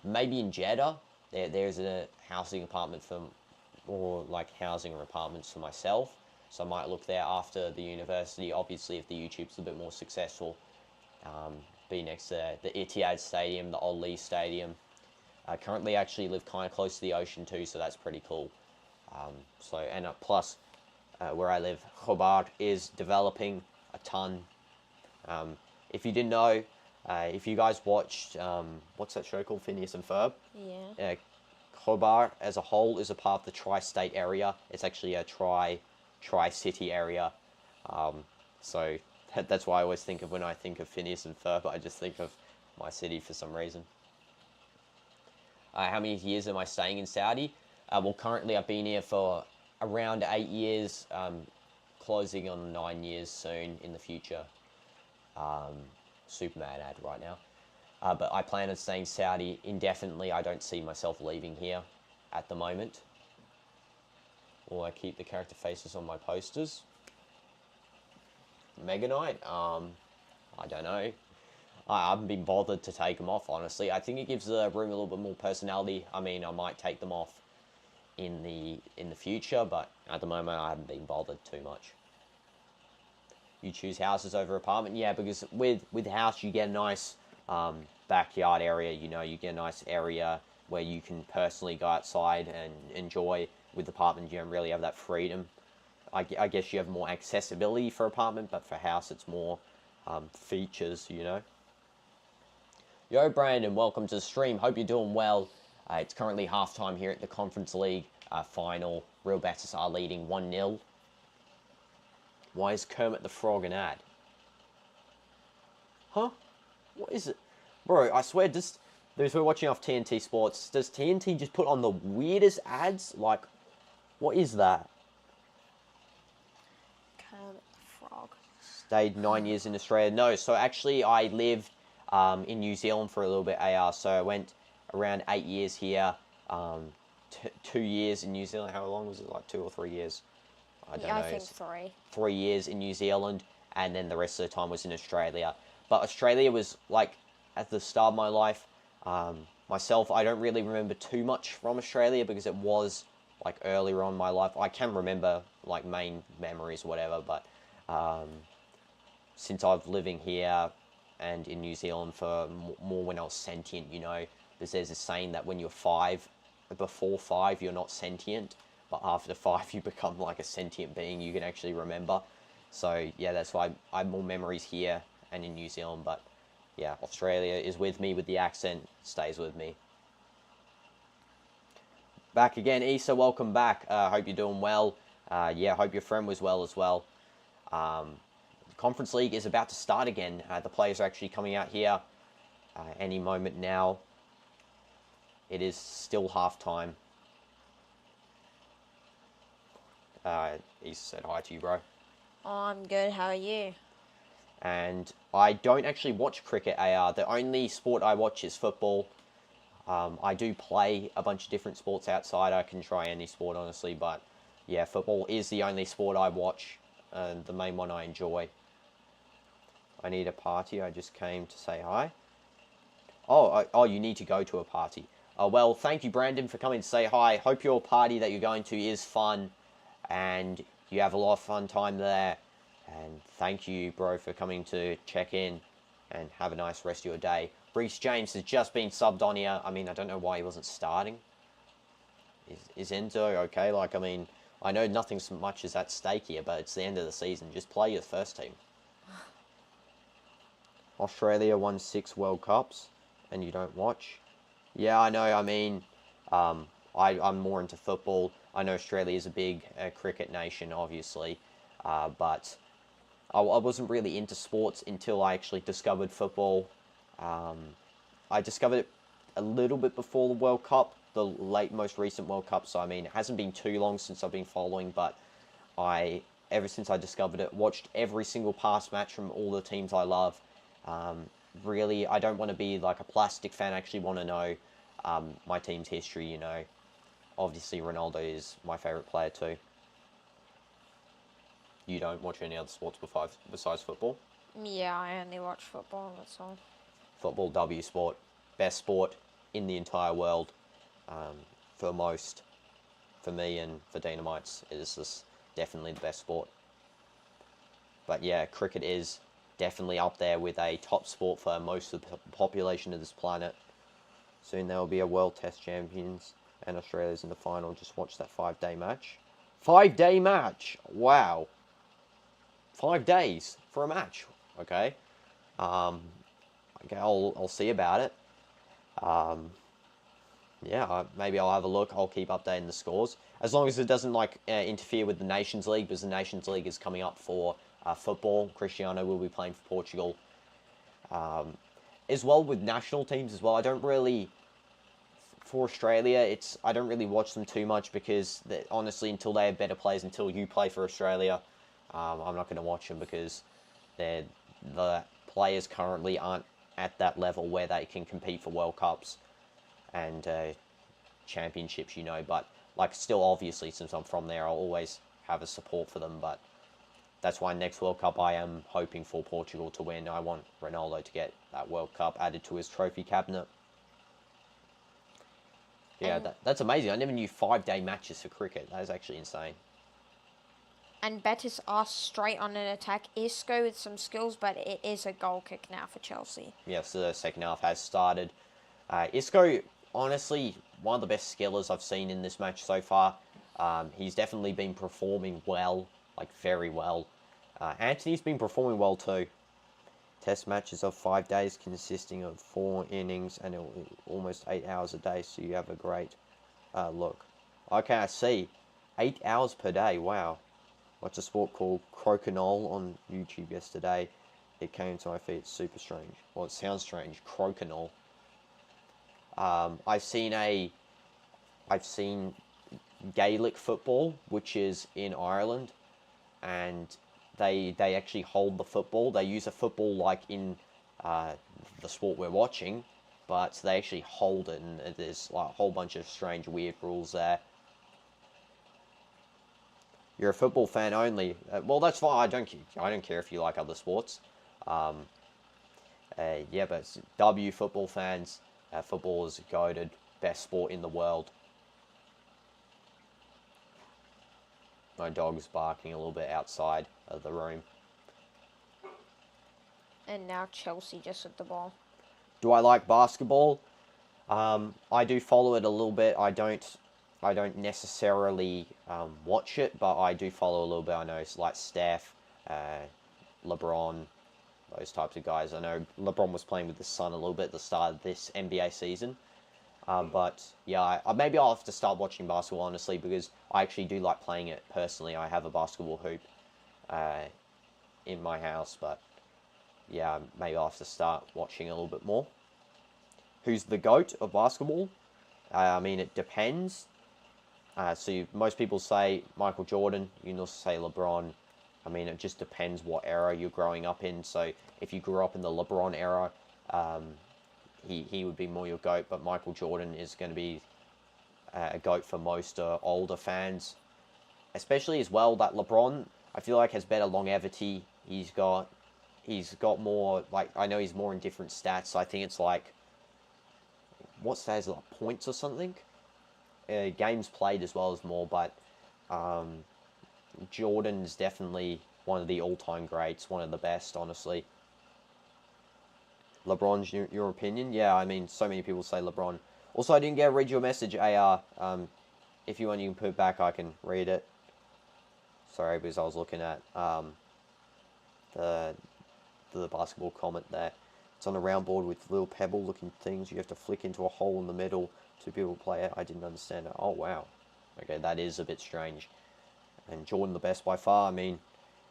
Speaker 1: Maybe in Jeddah, there's a housing apartment for... Or, like, housing or apartments for myself. So I might look there after the university. Obviously, if the YouTube's a bit more successful, be next to the Etihad Stadium, the Ali Stadium. I currently actually live kind of close to the ocean too, so that's pretty cool. Plus, where I live, Khobar is developing a ton. If you didn't know, if you guys watched, what's that show called, Phineas and Ferb?
Speaker 2: Yeah.
Speaker 1: Hobart as a whole is a part of the tri-state area. It's actually a tri-city area. So that's why I always think of when I think of Phineas and Ferb, I just think of my city for some reason. How many years am I staying in Saudi? Well, currently I've been here for around 8 years, closing on 9 years soon in the future. Superman ad right now. But I plan on staying Saudi indefinitely. I don't see myself leaving here at the moment. Will I keep the character faces on my posters? Mega Knight? I don't know. I haven't been bothered to take them off, honestly. I think it gives the room a little bit more personality. I mean, I might take them off in the future, but at the moment I haven't been bothered too much. You choose houses over apartment? Yeah, because with house you get a nice backyard area, you know, you get a nice area where you can personally go outside and enjoy. With apartment, you don't really have that freedom. I guess you have more accessibility for apartment, but for house, it's more features, you know. Yo, Brandon, welcome to the stream. Hope you're doing well. It's currently halftime here at the Conference League final. Real Betis are leading 1-0. Why is Kermit the Frog an ad? Huh? What is it? Bro, I swear, those who are watching off TNT Sports, does TNT just put on the weirdest ads? Like, what is that?
Speaker 2: Kermit the Frog.
Speaker 1: Stayed 9 years in Australia. No, so actually I lived in New Zealand for a little bit, AR. So I went around 8 years here, 2 years in New Zealand. How long was it? Like 2 or 3 years? I don't know.
Speaker 2: I think 3.
Speaker 1: 3 years in New Zealand, and then the rest of the time was in Australia. But Australia was, like, at the start of my life. Myself, I don't really remember too much from Australia because it was, like, earlier on in my life. I can remember, like, main memories or whatever, but since I've living here and in New Zealand for more when I was sentient, you know, because there's a saying that when you're 5, before 5, you're not sentient. But after 5, you become like a sentient being you can actually remember. So, yeah, that's why I have more memories here and in New Zealand. But, yeah, Australia is with me with the accent, stays with me. Back again, Issa, welcome back. Hope you're doing well. Yeah, hope your friend was well as well. The Conference League is about to start again. The players are actually coming out here any moment now. It is still half-time. He said hi to you, bro.
Speaker 2: Oh, I'm good. How are you?
Speaker 1: And I don't actually watch cricket, AR. The only sport I watch is football. I do play a bunch of different sports outside. I can try any sport, honestly. But, yeah, football is the only sport I watch. And the main one I enjoy. I need a party. I just came to say hi. Oh, you need to go to a party. Well, thank you, Brandon, for coming to say hi. Hope your party that you're going to is fun. And you have a lot of fun time there. And thank you, bro, for coming to check in. And have a nice rest of your day. Reece James has just been subbed on here. I mean, I don't know why he wasn't starting. Is Enzo okay? Like, I mean, I know nothing so much is at stake here, but it's the end of the season. Just play your first team. Australia won 6 World Cups, and you don't watch? Yeah, I know. I mean, I'm more into football. I know Australia is a big cricket nation, obviously, but I wasn't really into sports until I actually discovered football. I discovered it a little bit before the World Cup, the most recent World Cup. So, I mean, it hasn't been too long since I've been following, but ever since I discovered it, watched every single past match from all the teams I love. Really, I don't want to be like a plastic fan. I actually want to know my team's history, you know. Obviously, Ronaldo is my favourite player too. You don't watch any other sports besides football?
Speaker 2: Yeah, I only watch football, that's all.
Speaker 1: Football, W sport. Best sport in the entire world. For most. For me and for Dynamites, it is just definitely the best sport. But yeah, cricket is definitely up there with a top sport for most of the population of this planet. Soon there will be a World Test Champions and Australia's in the final. Just watch that 5-day match. 5-day match! Wow. 5 days for a match. Okay. Okay, I'll see about it. Yeah, maybe I'll have a look. I'll keep updating the scores. As long as it doesn't like interfere with the Nations League, because the Nations League is coming up for football. Cristiano will be playing for Portugal. As well with national teams as well. I don't really, for Australia, I don't really watch them too much because honestly, until they have better players, until you play for Australia, I'm not going to watch them because the players currently aren't at that level where they can compete for World Cups and championships, but like still obviously since I'm from there, I'll always have a support for them. But that's why next World Cup I am hoping for Portugal to win. I want Ronaldo to get that World Cup added to his trophy cabinet. Yeah, that's amazing. I never knew 5-day matches for cricket. That is actually insane.
Speaker 2: And Betis are straight on an attack. Isco with some skills, but it is a goal kick now for Chelsea.
Speaker 1: Yeah, so the second half has started. Isco, honestly, one of the best skillers I've seen in this match so far. He's definitely been performing well, like very well. Antony's been performing well too. Test matches of 5 days consisting of 4 innings and almost 8 hours a day, so you have a great look. Okay, I see. 8 hours per day, wow. Watched a sport called Crokinole on YouTube yesterday. It came to my feet, it's super strange. Well, it sounds strange, Crokinole. I've seen Gaelic football, which is in Ireland, and they actually hold the football. They use a football like in the sport we're watching, but they actually hold it, and there's like a whole bunch of strange, weird rules there. You're a football fan only. Well, that's fine. I don't care if you like other sports. Yeah, but W football fans. Football is goated, best sport in the world. My dog's barking a little bit outside of the room.
Speaker 2: And now Chelsea just with the ball.
Speaker 1: Do I like basketball? I do follow it a little bit. I don't necessarily watch it, but I do follow a little bit. I know it's like Steph, LeBron, those types of guys. I know LeBron was playing with the Sun a little bit at the start of this NBA season. But yeah, maybe I'll have to start watching basketball, honestly, because I actually do like playing it personally. I have a basketball hoop in my house, but yeah, maybe I'll have to start watching a little bit more. Who's the GOAT of basketball? I mean, it depends. Most people say Michael Jordan. You can also say LeBron. I mean, it just depends what era you're growing up in. So if you grew up in the LeBron era, he would be more your GOAT, but Michael Jordan is going to be a GOAT for most older fans. Especially as well that LeBron, I feel like, has better longevity. He's got more, like, I know he's more in different stats. So I think it's like, what stats, like points or something? Games played as well as more, but Jordan's definitely one of the all-time greats, one of the best, honestly. LeBron's your opinion? Yeah, I mean, so many people say LeBron. Also, I didn't get to read your message, AR. If you want, you can put it back. I can read it. Sorry, because I was looking at the basketball comment there. It's on a round board with little pebble-looking things. You have to flick into a hole in the middle to be able to play it. I didn't understand it. Oh, wow. Okay, that is a bit strange. And Jordan the best by far. I mean,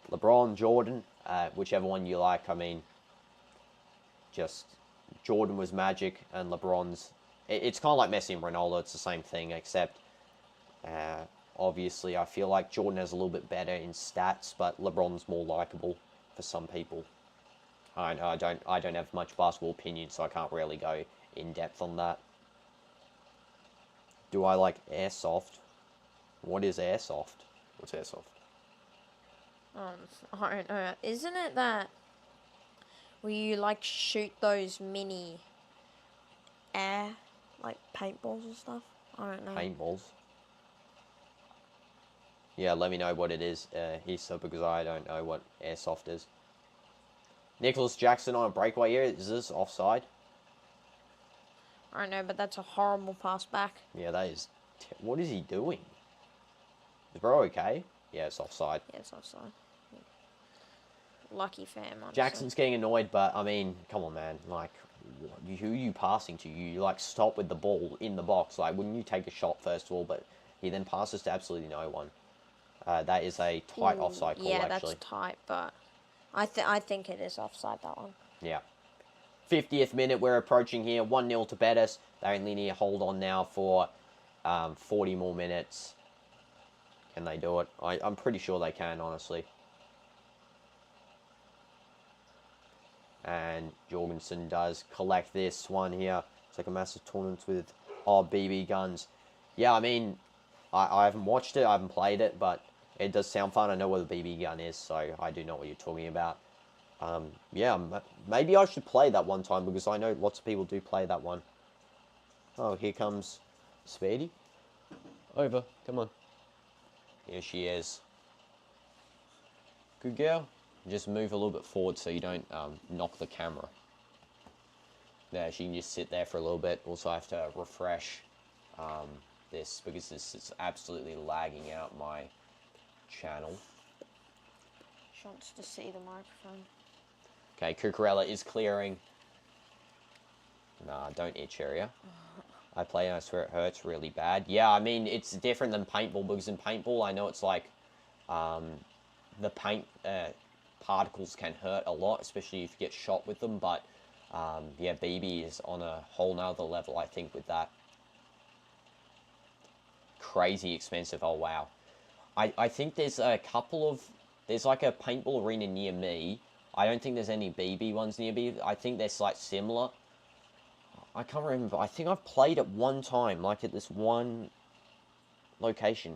Speaker 1: LeBron, Jordan, whichever one you like. I mean, just Jordan was magic and LeBron's... It's kind of like Messi and Ronaldo. It's the same thing, except obviously I feel like Jordan has a little bit better in stats, but LeBron's more likable for some people. I don't have much basketball opinion, so I can't really go in depth on that. Do I like airsoft? What is airsoft? What's airsoft?
Speaker 2: I don't know. Isn't it that where you like shoot those mini air, like paintballs and stuff? I don't know.
Speaker 1: Paintballs? Yeah, let me know what it is, Hisa, because I don't know what airsoft is. Nicholas Jackson on a breakaway here. Is this offside?
Speaker 2: I don't know, but that's a horrible pass back.
Speaker 1: Yeah, that is... What is he doing? Is bro okay? Yeah, it's offside.
Speaker 2: Yeah, it's offside. Lucky fam, honestly.
Speaker 1: Jackson's getting annoyed, but, I mean, come on, man. Like, who are you passing to? You like stop with the ball in the box. Like, wouldn't you take a shot first of all? But he then passes to absolutely no one. That is a tight offside call,
Speaker 2: yeah,
Speaker 1: actually.
Speaker 2: that's tight, but I think it is offside, that one.
Speaker 1: Yeah. 50th minute, we're approaching here. 1-0 to Betis. They only need to hold on now for 40 more minutes. Can they do it? I'm pretty sure they can, honestly. And Jorgensen does collect this one here. It's like a massive tournament with BB guns. Yeah, I mean, I haven't watched it, I haven't played it, but it does sound fun. I know what a BB gun is, so I do know what you're talking about. Yeah, maybe I should play that one time, because I know lots of people do play that one. Oh, here comes Speedy. Over, come on. Here she is. Good girl. Just move a little bit forward so you don't knock the camera. There, she can just sit there for a little bit. Also, I have to refresh this, because this is absolutely lagging out my channel.
Speaker 2: She wants to see the microphone.
Speaker 1: Okay, Cucurella is clearing. Nah, don't itch area. I play and I swear it hurts really bad. Yeah, I mean, it's different than paintball, because in paintball, I know it's like the paint particles can hurt a lot, especially if you get shot with them, but yeah, BB is on a whole nother level, I think, with that. Crazy expensive. Oh, wow. I think there's a couple of... There's like a paintball arena near me. I don't think there's any BB ones near me. I think they're like similar. I can't remember. I think I've played it one time, like at this one location.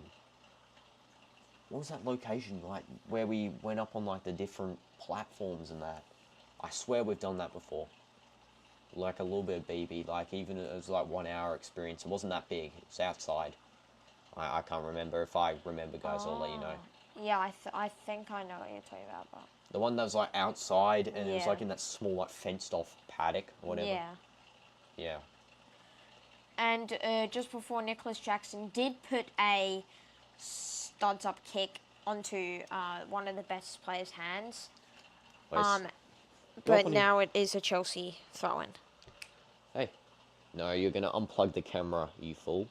Speaker 1: What was that location like, where we went up on like the different platforms and that? I swear we've done that before. Like a little bit of BB, like even it was like 1 hour experience. It wasn't that big. It was outside. I can't remember. If I remember, guys, I'll let you know.
Speaker 2: Yeah, I think I know what you're talking about, but...
Speaker 1: The one that was like outside, and it was like in that small, like fenced off paddock or whatever.
Speaker 2: Yeah.
Speaker 1: Yeah.
Speaker 2: And just before, Nicholas Jackson did put a studs up kick onto one of the best players' hands. But now it is a Chelsea throw-in.
Speaker 1: Hey, no, you're gonna unplug the camera, you fool.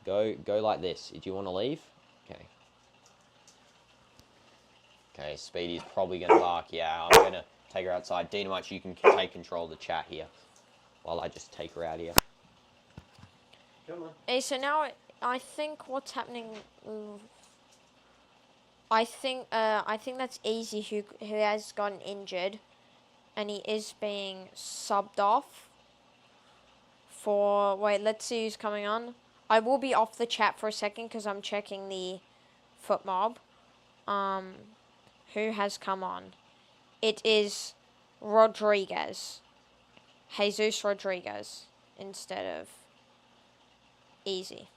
Speaker 1: Go like this. Do you want to leave? Okay. Okay, Speedy's probably gonna bark. Yeah, I'm gonna take her outside. DinoDoomz, you can take control of the chat here, while I just take her out here. Come on.
Speaker 2: Hey, so now I think what's happening. I think that's Easy who has gotten injured, and he is being subbed off. Wait, let's see who's coming on. I will be off the chat for a second because I'm checking the foot mob. Who has come on? It is Rodriguez. Jesus Rodriguez instead of Easy.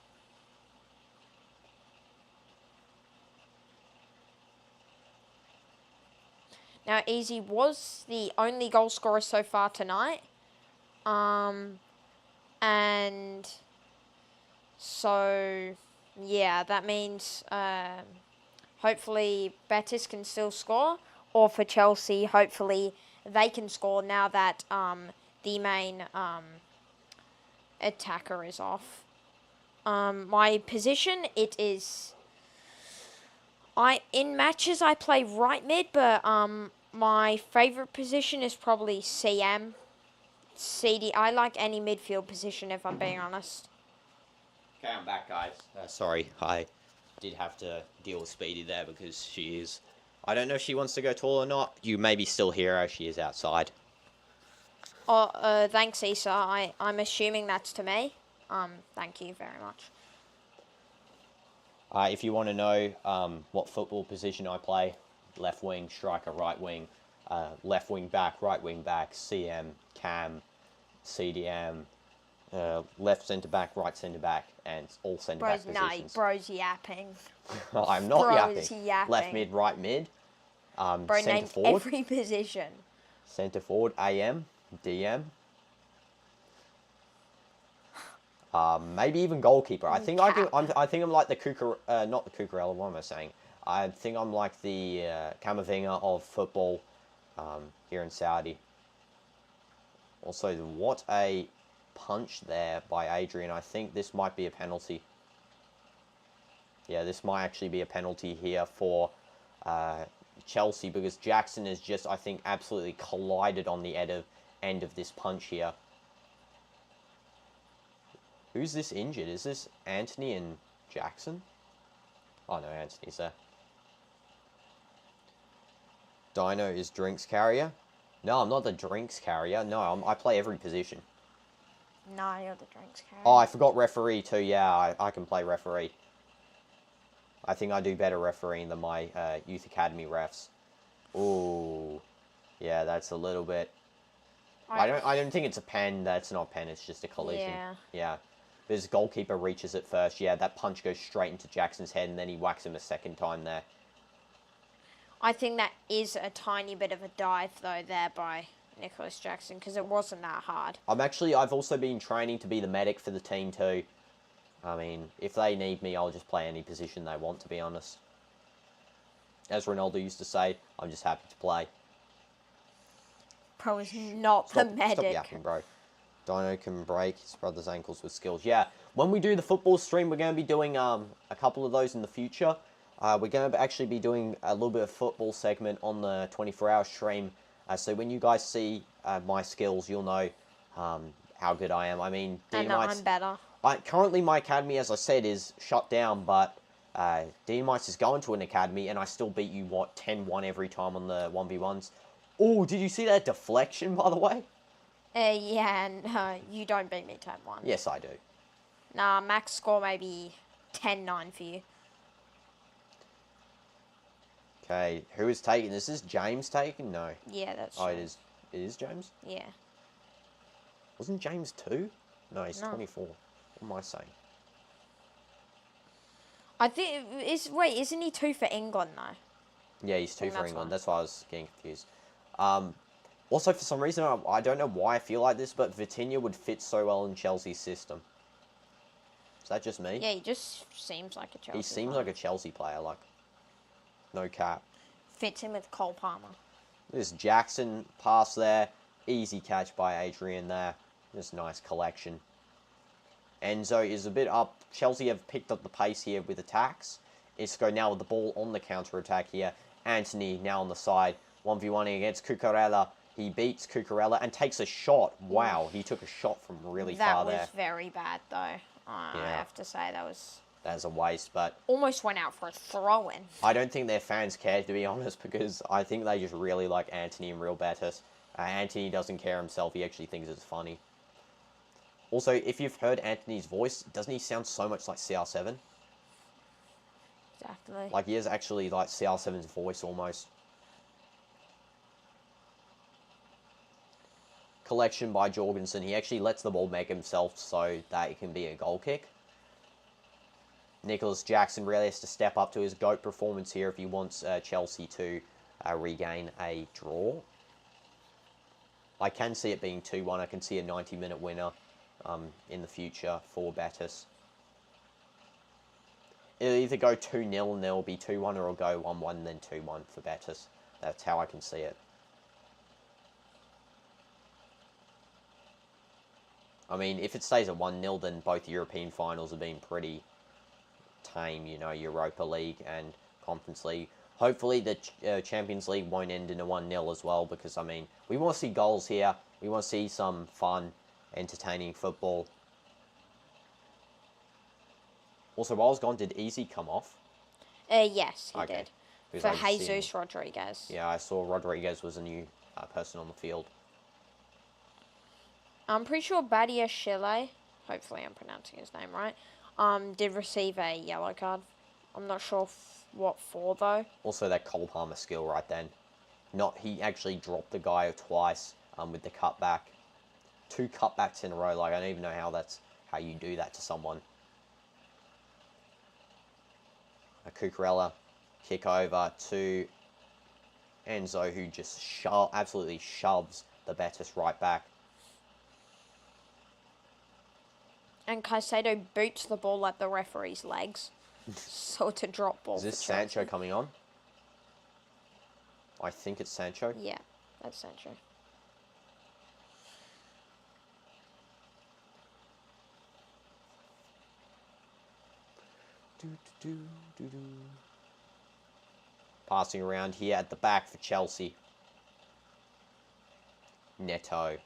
Speaker 2: Now, Easy was the only goal scorer so far tonight. And so, yeah, that means hopefully Betis can still score. Or for Chelsea, hopefully they can score now that the main attacker is off. My position, it is... in matches I play right mid, but my favourite position is probably CM. CD, I like any midfield position if I'm being honest.
Speaker 1: Okay, I'm back, guys. Sorry, I did have to deal with Speedy there because she is... I don't know if she wants to go tall or not. You maybe still hear her. She is outside.
Speaker 2: Oh, thanks, Issa. I'm assuming that's to me. Thank you very much.
Speaker 1: If you want to know what football position I play, left wing, striker, right wing, left wing back, right wing back, CM, cam, CDM, left centre back, right centre back, and all centre back positions.
Speaker 2: Bro's yapping.
Speaker 1: I'm not
Speaker 2: Bro's
Speaker 1: yapping. Left mid, right mid.
Speaker 2: Bro named
Speaker 1: forward.
Speaker 2: every position.
Speaker 1: Centre forward, AM, DM. Maybe even goalkeeper. I think I think I'm like the not the Cucurella. What am I saying? I think I'm like the Camavinga of football here in Saudi. Also, what a punch there by Adrian. I think this might be a penalty. Yeah, this might actually be a penalty here for Chelsea, because Jackson has just, I think, absolutely collided on the end of this punch here. Who's this injured? Is this Antony and Jackson? Oh, no, Antony's there. Dino is drinks carrier. No, I'm not the drinks carrier. No, I play every position.
Speaker 2: No, you're the drinks carrier.
Speaker 1: Oh, I forgot referee too. Yeah, I can play referee. I think I do better refereeing than my youth academy refs. Ooh, yeah, that's a little bit. I don't think it's a pen. That's not a pen. It's just a collision. Yeah. His goalkeeper reaches it first. Yeah, that punch goes straight into Jackson's head, and then he whacks him a second time there.
Speaker 2: I think that is a tiny bit of a dive, though, there by Nicholas Jackson, because it wasn't that hard.
Speaker 1: I've also been training to be the medic for the team too. I mean, if they need me, I'll just play any position they want, to be honest. As Ronaldo used to say, I'm just happy to play.
Speaker 2: Pro is not the medic.
Speaker 1: Stop yapping, bro. Dino can break his brother's ankles with skills. Yeah, when we do the football stream, we're going to be doing a couple of those in the future. We're going to actually be doing a little bit of football segment on the 24-hour stream. So when you guys see my skills, you'll know how good I am. I mean,
Speaker 2: and I'm better.
Speaker 1: Currently, my academy, as I said, is shut down, but DinoDoomz is going to an academy, and I still beat you, 10-1 every time on the 1v1s. Oh, did you see that deflection, by the way?
Speaker 2: Yeah, and you don't beat me 10-1.
Speaker 1: Yes, I do.
Speaker 2: Nah, max score maybe 10-9 for you.
Speaker 1: Okay, who is taking? Is this James taking? No.
Speaker 2: Yeah, that's
Speaker 1: Oh,
Speaker 2: true.
Speaker 1: it is James?
Speaker 2: Yeah.
Speaker 1: Wasn't James 2? No, he's 24. What am I saying?
Speaker 2: I think, isn't he 2 for England, though?
Speaker 1: Yeah, he's 2 for England. That's why I was getting confused. Also, for some reason, I don't know why I feel like this, but Vitinha would fit so well in Chelsea's system. Is that just me?
Speaker 2: Yeah, he just seems like a Chelsea
Speaker 1: He seems like a Chelsea player, like, no cap.
Speaker 2: Fits in with Cole Palmer.
Speaker 1: This Jackson pass there. Easy catch by Adrian there. Just nice collection. Enzo is a bit up. Chelsea have picked up the pace here with attacks. Isco now with the ball on the counter-attack here. Antony now on the side. 1v1 against Cucurella. He beats Cucurella and takes a shot. Wow, he took a shot from really far there.
Speaker 2: That was very bad, though. I have to say,
Speaker 1: That's a waste, but...
Speaker 2: almost went out for a throw-in.
Speaker 1: I don't think their fans care, to be honest, because I think they just really like Antony and Real Betis. Antony doesn't care himself. He actually thinks it's funny. Also, if you've heard Antony's voice, doesn't he sound so much like CR7?
Speaker 2: Exactly.
Speaker 1: Like, he has actually, like, CR7's voice, almost. Collection by Jorgensen. He actually lets the ball make himself so that it can be a goal kick. Nicholas Jackson really has to step up to his GOAT performance here if he wants Chelsea to regain a draw. I can see it being 2-1. I can see a 90-minute winner in the future for Betis. It'll either go 2-0 and there will be 2-1, or it'll go 1-1 and then 2-1 for Betis. That's how I can see it. I mean, if it stays at 1-0, then both European finals have been pretty tame, you know, Europa League and Conference League. Hopefully the Champions League won't end in a 1-0 as well, because, I mean, we want to see goals here. We want to see some fun, entertaining football. Also, while I was gone, did Easy come off?
Speaker 2: Yes, he did. For Jesus Rodriguez.
Speaker 1: Yeah, I saw Rodriguez was a new person on the field.
Speaker 2: I'm pretty sure Badia Chile, hopefully I'm pronouncing his name right, did receive a yellow card. I'm not sure what for, though.
Speaker 1: Also, that Cole Palmer skill right then. He actually dropped the guy twice with the cutback. 2 cutbacks in a row. Like, I don't even know how you do that to someone. A Cucurella kick over to Enzo, who just absolutely shoves the Betis right back.
Speaker 2: And Caicedo boots the ball at the referee's legs. So it's a drop ball.
Speaker 1: Is this Sancho coming on? I think it's Sancho.
Speaker 2: Yeah, that's Sancho.
Speaker 1: Passing around here at the back for Chelsea. Neto.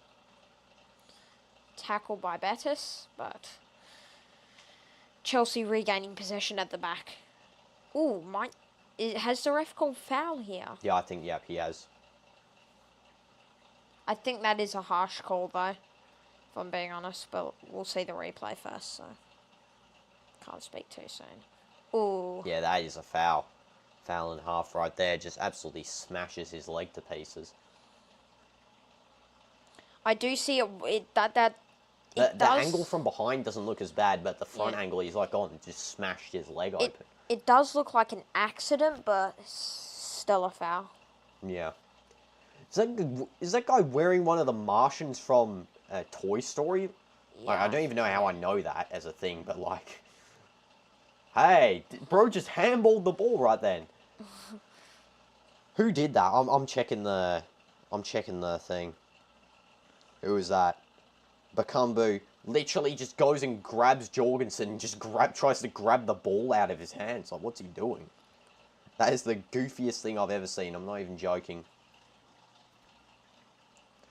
Speaker 2: Tackle by Betis, but Chelsea regaining possession at the back. Ooh, has the ref called foul here?
Speaker 1: Yeah, I think, yep, he has.
Speaker 2: I think that is a harsh call, though, if I'm being honest, but we'll see the replay first, so can't speak too soon. Ooh.
Speaker 1: Yeah, that is a foul. Foul in half right there. Just absolutely smashes his leg to pieces.
Speaker 2: I do see the
Speaker 1: angle from behind doesn't look as bad, but the front angle, he's like on and just smashed his leg open.
Speaker 2: It does look like an accident, but still a foul.
Speaker 1: Yeah. Is that guy wearing one of the Martians from Toy Story?
Speaker 2: Yeah.
Speaker 1: Like, I don't even know how I know that as a thing, but like... Hey, bro just handballed the ball right then. Who did that? I'm checking the thing. Who was that? Bakambu literally just goes and grabs Jorgensen and just tries to grab the ball out of his hands. Like, what's he doing? That is the goofiest thing I've ever seen. I'm not even joking.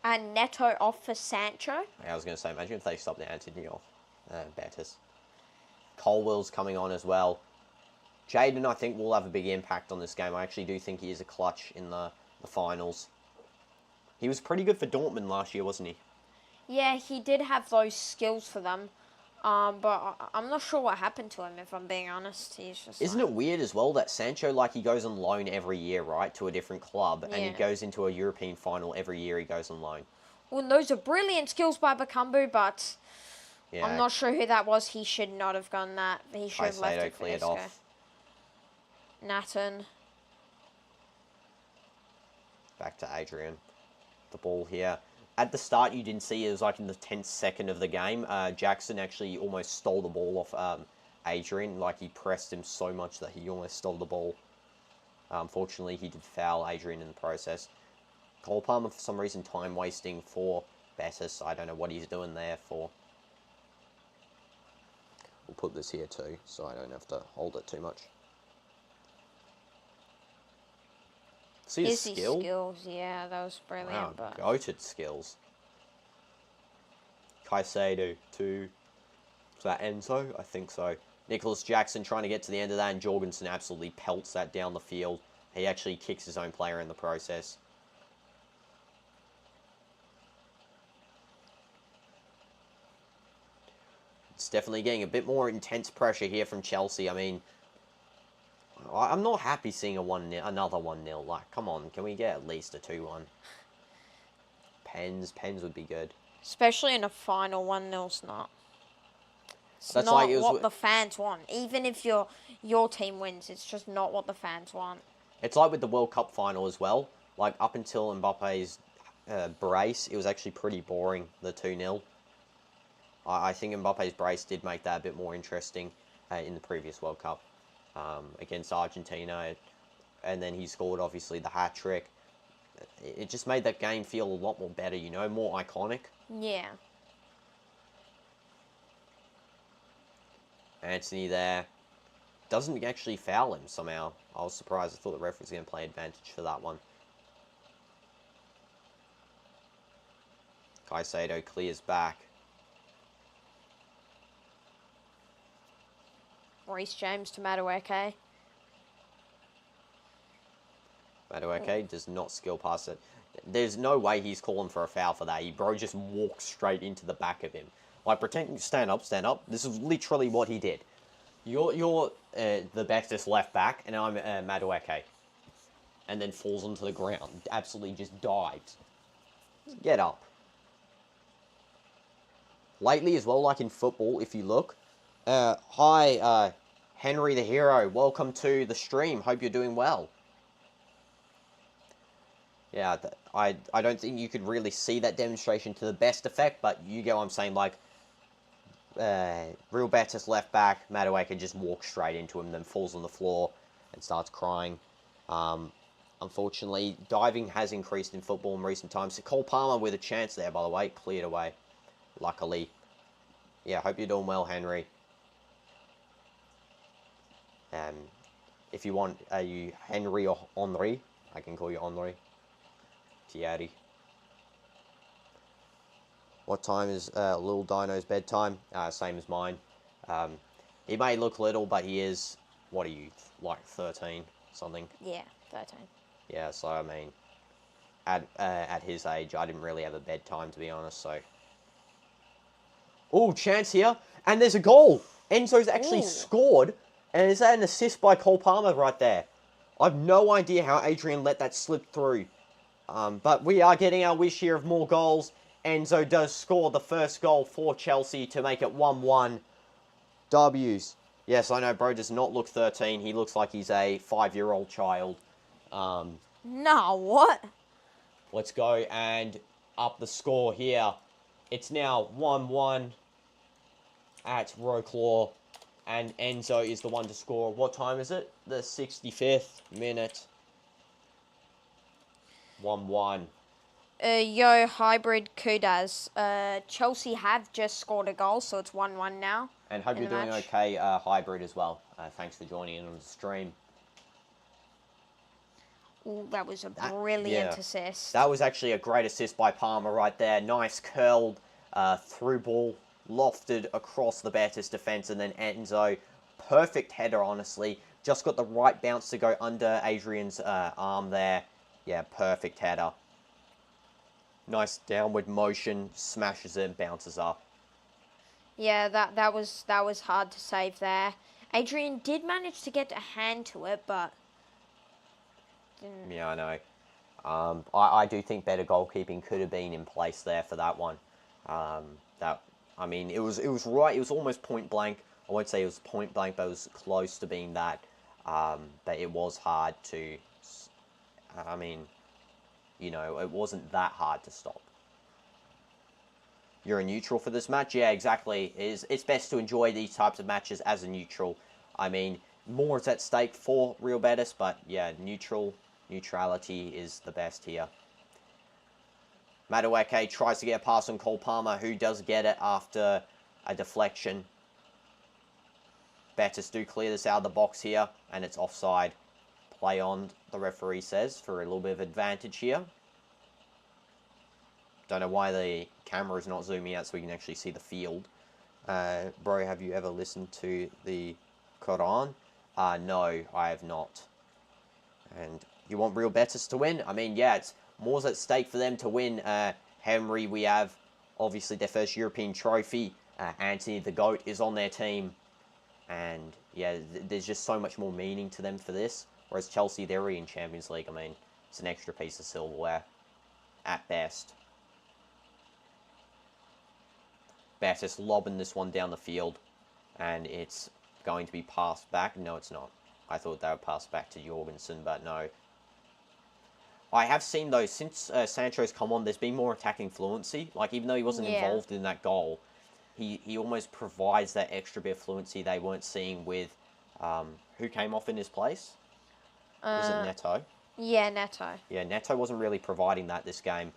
Speaker 2: And Neto off for Sancho.
Speaker 1: I was going to say, imagine if they stopped the Antony off. Betis. Colwell's coming on as well. Jaden, I think, will have a big impact on this game. I actually do think he is a clutch in the finals. He was pretty good for Dortmund last year, wasn't he?
Speaker 2: Yeah, he did have those skills for them. But I'm not sure what happened to him, if I'm being honest. He's just
Speaker 1: Isn't it weird as well that Sancho, like, he goes on loan every year, right, to a different club, and he goes into a European final every year he goes on loan?
Speaker 2: Well, those are brilliant skills by Bakambu, but
Speaker 1: yeah.
Speaker 2: I'm not sure who that was. He should not have done that. He should have left it for
Speaker 1: cleared
Speaker 2: Isco.
Speaker 1: off.
Speaker 2: Nathan.
Speaker 1: Back to Adrian. The ball here. At the start, you didn't see it was like in the 10th second of the game. Jackson actually almost stole the ball off Adrian. Like, he pressed him so much that he almost stole the ball. Unfortunately, he did foul Adrian in the process. Cole Palmer, for some reason, time wasting for Betis. I don't know what he's doing there for. We'll put this here too, so I don't have to hold it too much. See his
Speaker 2: skills, yeah, that was brilliant.
Speaker 1: Wow,
Speaker 2: but
Speaker 1: goated skills. Caicedo to... Is that Enzo? I think so. Nicholas Jackson trying to get to the end of that, and Jorgensen absolutely pelts that down the field. He actually kicks his own player in the process. It's definitely getting a bit more intense pressure here from Chelsea. I mean, I'm not happy seeing another 1-0. Like, come on, can we get at least a 2-1? Pens would be good.
Speaker 2: Especially in a final, 1-0's not. It's
Speaker 1: That's
Speaker 2: not
Speaker 1: like
Speaker 2: what the fans want. Even if your team wins, it's just not what the fans want.
Speaker 1: It's like with the World Cup final as well. Like, up until Mbappe's brace, it was actually pretty boring, the 2-0. I think Mbappe's brace did make that a bit more interesting in the previous World Cup against Argentina. And then he scored, obviously, the hat-trick. It just made that game feel a lot more better, you know, more iconic.
Speaker 2: Yeah.
Speaker 1: Antony there. Doesn't actually foul him somehow. I was surprised. I thought the ref was going to play advantage for that one. Caicedo clears back.
Speaker 2: Reece James to Madueke.
Speaker 1: Madueke does not skill past it. There's no way he's calling for a foul for that. Bro just walks straight into the back of him. Like, pretending to stand up. This is literally what he did. You're the bestest left back, and I'm Madueke. And then falls onto the ground. Absolutely just dives. Get up. Lately as well, like in football, if you look. Hi, Henry the Hero. Welcome to the stream. Hope you're doing well. Yeah, I don't think you could really see that demonstration to the best effect, but you get what I'm saying, like, Real Betis left back, Madueke just walks straight into him, then falls on the floor and starts crying. Unfortunately, diving has increased in football in recent times. So Cole Palmer with a chance there, by the way, cleared away, luckily. Yeah, hope you're doing well, Henry. If you want, you Henry or Henri, I can call you Henri. Thierry. What time is little Dino's bedtime? Same as mine. He may look little, but he is, what are you, like 13, something?
Speaker 2: Yeah, 13.
Speaker 1: Yeah, so I mean, at his age, I didn't really have a bedtime, to be honest, so. Oh, chance here, and there's a goal! Enzo's actually scored, and is that an assist by Cole Palmer right there? I've no idea how Adrian let that slip through. But we are getting our wish here of more goals. Enzo does score the first goal for Chelsea to make it 1-1. W's. Yes, I know bro does not look 13. He looks like he's a 5-year-old child.
Speaker 2: No, what?
Speaker 1: Let's go and up the score here. It's now 1-1 at Roclaw. And Enzo is the one to score. What time is it? The 65th minute. 1-1.
Speaker 2: Yo, hybrid Kudas. Chelsea have just scored a goal, so it's 1-1 now.
Speaker 1: And hope you're doing okay, hybrid as well. Thanks for joining in on the stream.
Speaker 2: Ooh, that was a brilliant assist.
Speaker 1: That was actually a great assist by Palmer right there. Nice curled through ball, lofted across the Betis defence, and then Enzo, perfect header, honestly. Just got the right bounce to go under Adrian's arm there. Yeah, perfect header. Nice downward motion, smashes it, bounces up.
Speaker 2: Yeah, that was hard to save there. Adrian did manage to get a hand to it, but didn't.
Speaker 1: Yeah, I know. I do think better goalkeeping could have been in place there for that one. I mean, it was right. It was almost point blank. I won't say it was point blank, but it was close to being that. But it was hard to. I mean, you know, it wasn't that hard to stop. You're a neutral for this match? Yeah, exactly. It's best to enjoy these types of matches as a neutral. I mean, more is at stake for Real Betis, but yeah, neutrality is the best here. Madueke tries to get a pass on Cole Palmer, who does get it after a deflection. Betis do clear this out of the box here, and it's offside. Play on, the referee says, for a little bit of advantage here. Don't know why the camera is not zooming out so we can actually see the field. Bro, have you ever listened to the Quran? No, I have not. And you want Real Betis to win? I mean, yeah, it's more's at stake for them to win. Henry, we have obviously their first European trophy. Antony, the GOAT, is on their team. And yeah, there's just so much more meaning to them for this. Whereas Chelsea, they're already in Champions League. I mean, it's an extra piece of silverware at best. Betis lobbing this one down the field. And it's going to be passed back. No, it's not. I thought they would pass back to Jorgensen, but no. I have seen, though, since Sancho's come on, there's been more attacking fluency. Like, even though he wasn't involved in that goal, he almost provides that extra bit of fluency they weren't seeing with... who came off in his place? Was it Neto?
Speaker 2: Yeah, Neto.
Speaker 1: Yeah, Neto wasn't really providing that this game.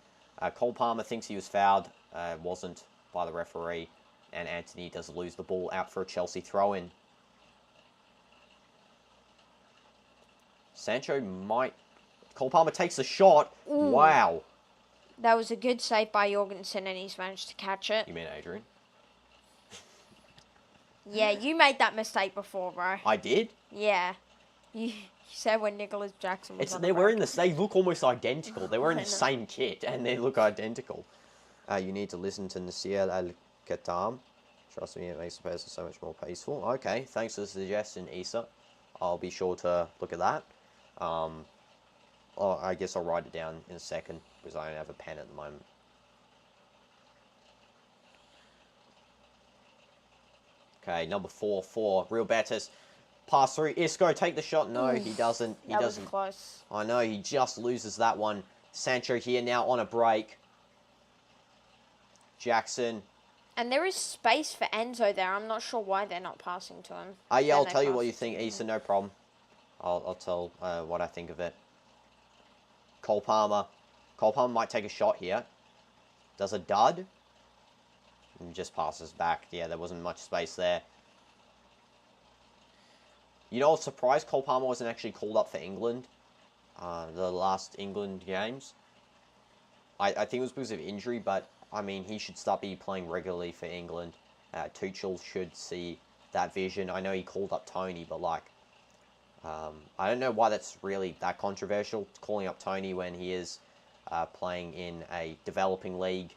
Speaker 1: Cole Palmer thinks he was fouled. Wasn't by the referee. And Antony does lose the ball out for a Chelsea throw-in. Sancho might... Cole Palmer takes the shot. Ooh. Wow.
Speaker 2: That was a good save by Jorgensen, and he's managed to catch it.
Speaker 1: You mean Adrian?
Speaker 2: Yeah, you made that mistake before, bro.
Speaker 1: I did?
Speaker 2: Yeah. You said when Nicholas Jackson was on
Speaker 1: they look almost identical. They're wearing the same kit, and they look identical. You need to listen to Nasir Al-Khatam. Trust me, it makes the person so much more peaceful. Okay, thanks for the suggestion, Issa. I'll be sure to look at that. I guess I'll write it down in a second, because I don't have a pen at the moment. Okay, number 4 for Real Betis. Pass through. Isco, take the shot. No, he doesn't. He doesn't.
Speaker 2: Was close.
Speaker 1: I know, he just loses that one. Sancho here now on a break. Jackson.
Speaker 2: And there is space for Enzo there. I'm not sure why they're not passing to him.
Speaker 1: Yeah, I'll tell you what you think, Issa, no problem. I'll tell what I think of it. Cole Palmer. Cole Palmer might take a shot here. Does a dud. And just passes back. Yeah, there wasn't much space there. You know, I was surprised Cole Palmer wasn't actually called up for England, the last England games. I think it was because of injury, but, I mean, he should start playing regularly for England. Tuchel should see that vision. I know he called up Tony, but, like, I don't know why that's really that controversial, calling up Tony when he is playing in a developing league.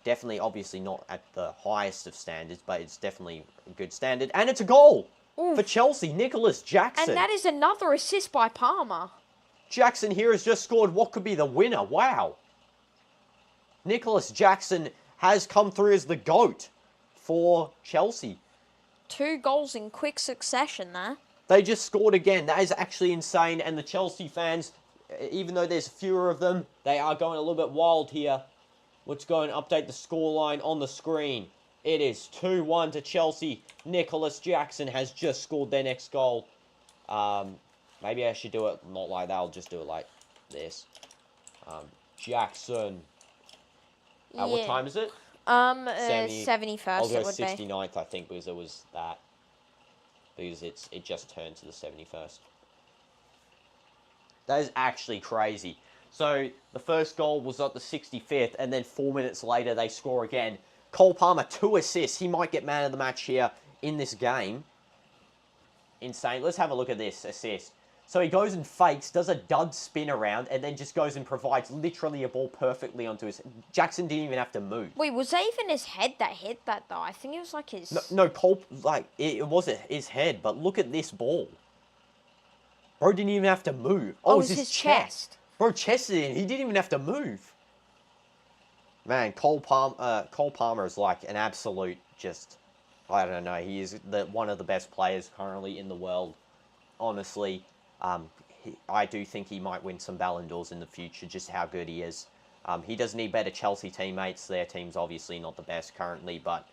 Speaker 1: Definitely, obviously, not at the highest of standards, but it's definitely a good standard. And it's a goal for Chelsea, Nicholas Jackson.
Speaker 2: And that is another assist by Palmer.
Speaker 1: Jackson here has just scored what could be the winner. Wow. Nicholas Jackson has come through as the GOAT for Chelsea.
Speaker 2: 2 goals in quick succession there.
Speaker 1: They just scored again. That is actually insane. And the Chelsea fans, even though there's fewer of them, they are going a little bit wild here. Let's go and update the scoreline on the screen. It is 2-1 to Chelsea. Nicholas Jackson has just scored their next goal. Maybe I should do it not like that. I'll just do it like this. Jackson. What time is it?
Speaker 2: 71st
Speaker 1: I'll go
Speaker 2: it would
Speaker 1: 69th, I think, because it was that. Because it just turned to the 71st. That is actually crazy. So, the first goal was at the 65th, and then 4 minutes later, they score again. Cole Palmer, 2 assists. He might get man of the match here in this game. Insane. Let's have a look at this assist. So, he goes and fakes, does a dud spin around, and then just goes and provides literally a ball perfectly onto his... Jackson didn't even have to move.
Speaker 2: Wait, was that even his head that hit that, though? I think it was like his...
Speaker 1: No, Cole... Like, it wasn't his head, but look at this ball. Bro didn't even have to move. Oh, it was his chest. Bro chested in. He didn't even have to move. Man, Cole Palmer is like an absolute just... I don't know. He is one of the best players currently in the world. Honestly, I do think he might win some Ballon d'Ors in the future, just how good he is. He does need better Chelsea teammates. Their team's obviously not the best currently, but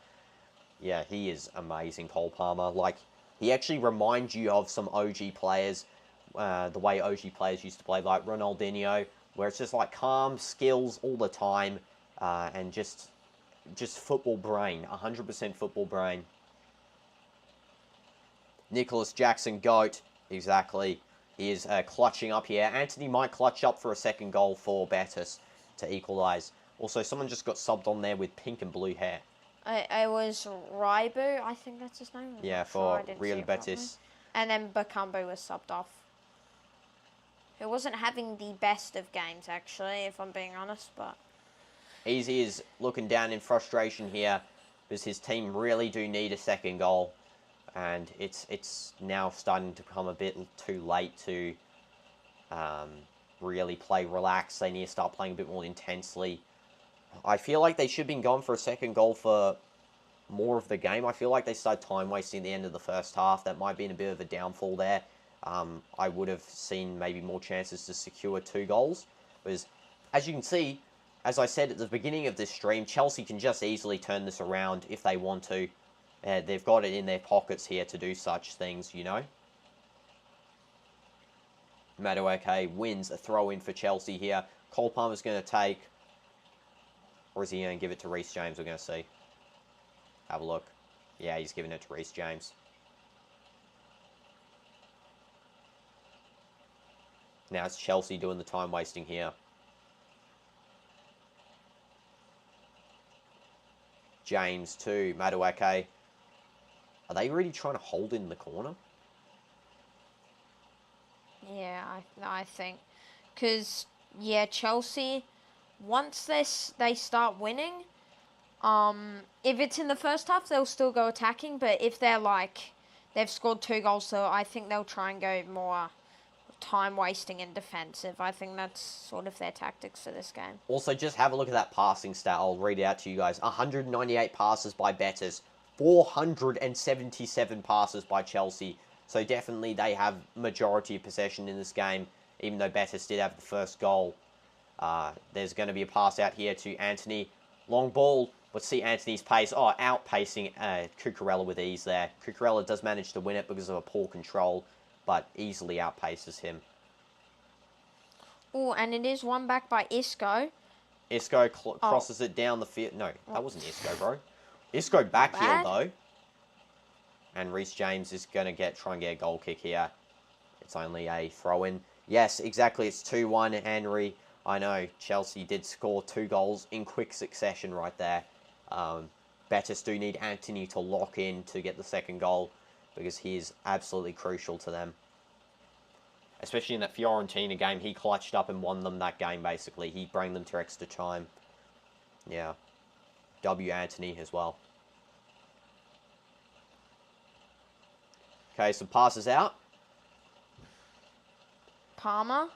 Speaker 1: yeah, he is amazing, Cole Palmer. Like, he actually reminds you of some OG players, the way OG players used to play, like Ronaldinho, where it's just like calm skills all the time, and just football brain, 100% football brain. Nicholas Jackson, GOAT, exactly. He is clutching up here. Antony might clutch up for a second goal for Betis to equalise. Also, someone just got subbed on there with pink and blue hair.
Speaker 2: It was Raibu, I think that's his name.
Speaker 1: Yeah, for Real Betis.
Speaker 2: And then Bakambu was subbed off. He wasn't having the best of games, actually, if I'm being honest, but...
Speaker 1: He is looking down in frustration here because his team really do need a second goal. And it's now starting to become a bit too late to really play relaxed. They need to start playing a bit more intensely. I feel like they should have been going for a second goal for more of the game. I feel like they started time wasting at the end of the first half. That might have been a bit of a downfall there. I would have seen maybe more chances to secure 2 goals. Because, as you can see, as I said at the beginning of this stream, Chelsea can just easily turn this around if they want to. They've got it in their pockets here to do such things, you know. Madueke wins a throw-in for Chelsea here. Cole Palmer's going to take... Or is he going to give it to Reece James? We're going to see. Have a look. Yeah, he's giving it to Reece James. Now it's Chelsea doing the time wasting here. James to Madueke. Are they really trying to hold in the corner?
Speaker 2: Yeah, I think. Because, yeah, Chelsea, once they start winning, if it's in the first half, they'll still go attacking. But if they're like, they've scored 2 goals, so I think they'll try and go more time wasting and defensive. I think that's sort of their tactics for this game.
Speaker 1: Also, just have a look at that passing stat. I'll read it out to you guys. 198 passes by Betis. 477 passes by Chelsea. So definitely they have majority of possession in this game, even though Betis did have the first goal. There's going to be a pass out here to Antony. Long ball. Let's see Antony's pace. Oh, outpacing Cucurella with ease there. Cucurella does manage to win it because of a poor control, but easily outpaces him.
Speaker 2: Oh, and it is one back by Isco.
Speaker 1: Isco crosses it down the field. No, that wasn't Isco, bro. Isco back here, though. And Reece James is going to try and get a goal kick here. It's only a throw-in. Yes, exactly. It's 2-1, Henry. I know, Chelsea did score 2 goals in quick succession right there. Betis do need Antony to lock in to get the second goal because he is absolutely crucial to them. Especially in that Fiorentina game, he clutched up and won them that game, basically. He brought them to extra time. Yeah. W. Antony as well. Okay, so passes out.
Speaker 2: Palmer,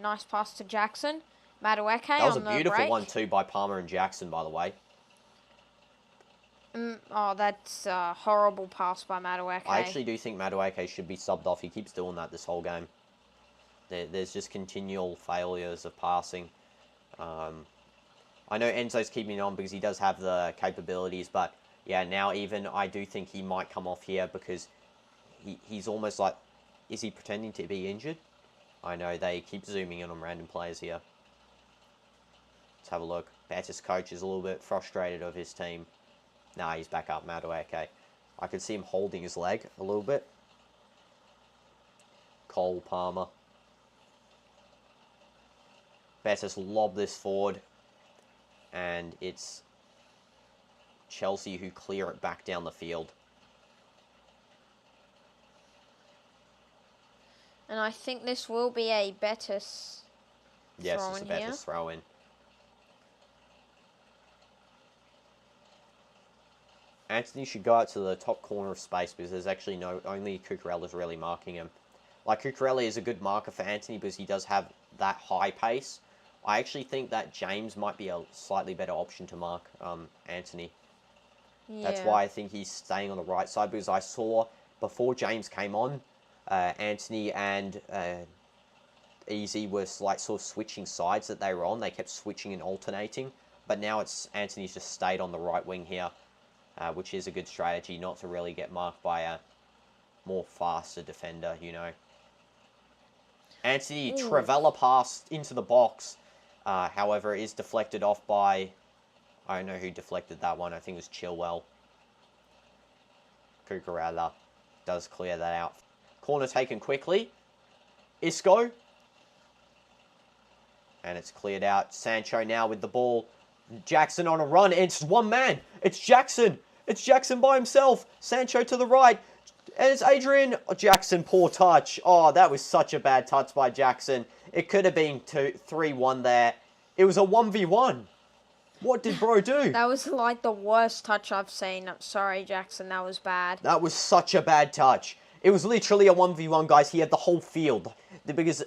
Speaker 2: nice pass to Jackson. Madueke
Speaker 1: That was
Speaker 2: on
Speaker 1: a
Speaker 2: the
Speaker 1: beautiful
Speaker 2: break.
Speaker 1: one too by Palmer and Jackson, by the way.
Speaker 2: Oh, that's a horrible pass by Madueke.
Speaker 1: I actually do think Madueke should be subbed off. He keeps doing that this whole game. There's just continual failures of passing. I know Enzo's keeping on because he does have the capabilities, but yeah, now even I do think he might come off here because he's almost like, is he pretending to be injured? I know they keep zooming in on random players here. Let's have a look. Betis coach is a little bit frustrated of his team. Nah, he's back up, Madueke. I could see him holding his leg a little bit. Cole Palmer. Betis lob this forward. And it's Chelsea who clear it back down the field.
Speaker 2: And I think this will be a Betis
Speaker 1: Yes,
Speaker 2: throw
Speaker 1: it's a
Speaker 2: in here.
Speaker 1: Betis throw in. Antony should go out to the top corner of space because there's actually only Cucurella's really marking him. Like, Cucurella is a good marker for Antony because he does have that high pace. I actually think that James might be a slightly better option to mark Antony.
Speaker 2: Yeah.
Speaker 1: That's why I think he's staying on the right side, because I saw before James came on, Antony and Easy were like sort of switching sides that they were on. They kept switching and alternating, but now it's Antony's just stayed on the right wing here, which is a good strategy, not to really get marked by a more faster defender, you know. Antony Trevella passed into the box, however, it is deflected off by, I don't know who deflected that one. I think it was Chilwell. Cucurella does clear that out. Corner taken quickly. Isco. And it's cleared out. Sancho now with the ball. Jackson on a run. It's one man. It's Jackson. It's Jackson by himself. Sancho to the right. And it's Adrian. Oh, Jackson, poor touch. Oh, that was such a bad touch by Jackson. It could have been 3-1 there. It was a 1v1. What did bro do?
Speaker 2: That was like the worst touch I've seen. I'm sorry, Jackson. That was bad.
Speaker 1: That was such a bad touch. It was literally a 1v1, guys. He had the whole field. Because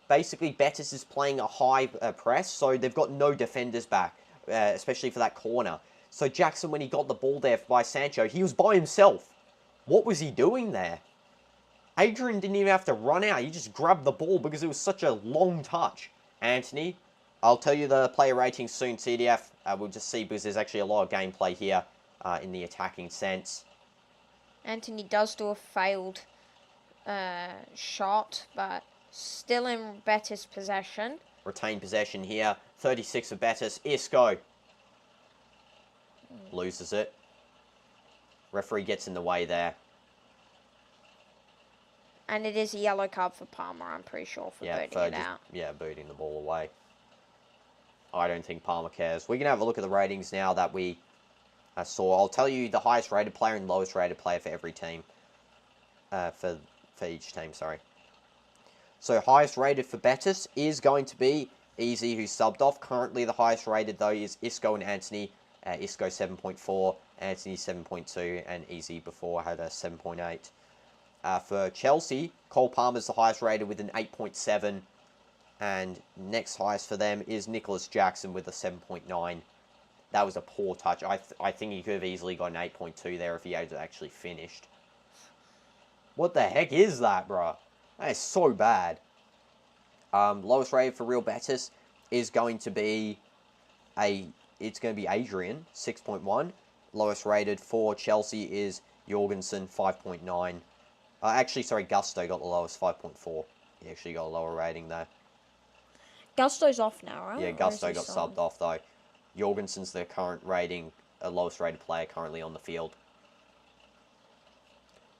Speaker 1: basically Betis is playing a high press, so they've got no defenders back, especially for that corner. So Jackson, when he got the ball there by Sancho, he was by himself. What was he doing there? Adrian didn't even have to run out. He just grabbed the ball because it was such a long touch. Antony, I'll tell you the player ratings soon, CDF. We'll just see because there's actually a lot of gameplay here in the attacking sense.
Speaker 2: Antony does do a failed shot, but still in Betis possession.
Speaker 1: Retained possession here. 36 of Betis. Isco loses it. Referee gets in the way there.
Speaker 2: And it is a yellow card for Palmer, I'm pretty sure, for booting it out.
Speaker 1: Yeah, booting the ball away. I don't think Palmer cares. We can have a look at the ratings now that we saw. I'll tell you the highest rated player and lowest rated player for every team. For each team, sorry. So highest rated for Betis is going to be Easy, who's subbed off. Currently the highest rated though is Isco and Antony. Isco 7.4, Antony 7.2, and Easy before had a 7.8. For Chelsea, Cole Palmer's the highest rated with an 8.7. And next highest for them is Nicholas Jackson with a 7.9. That was a poor touch. I think he could have easily got an 8.2 there if he had actually finished. What the heck is that, bruh? That is so bad. Lowest rated for Real Betis is going to be Adrian, 6.1. Lowest rated for Chelsea is Jorgensen, 5.9. Actually, sorry, Gusto got the lowest, 5.4. He actually got a lower rating there.
Speaker 2: Gusto's off now, right?
Speaker 1: Yeah, Gusto got subbed off, though. Jorgensen's the current rating, lowest rated player currently on the field.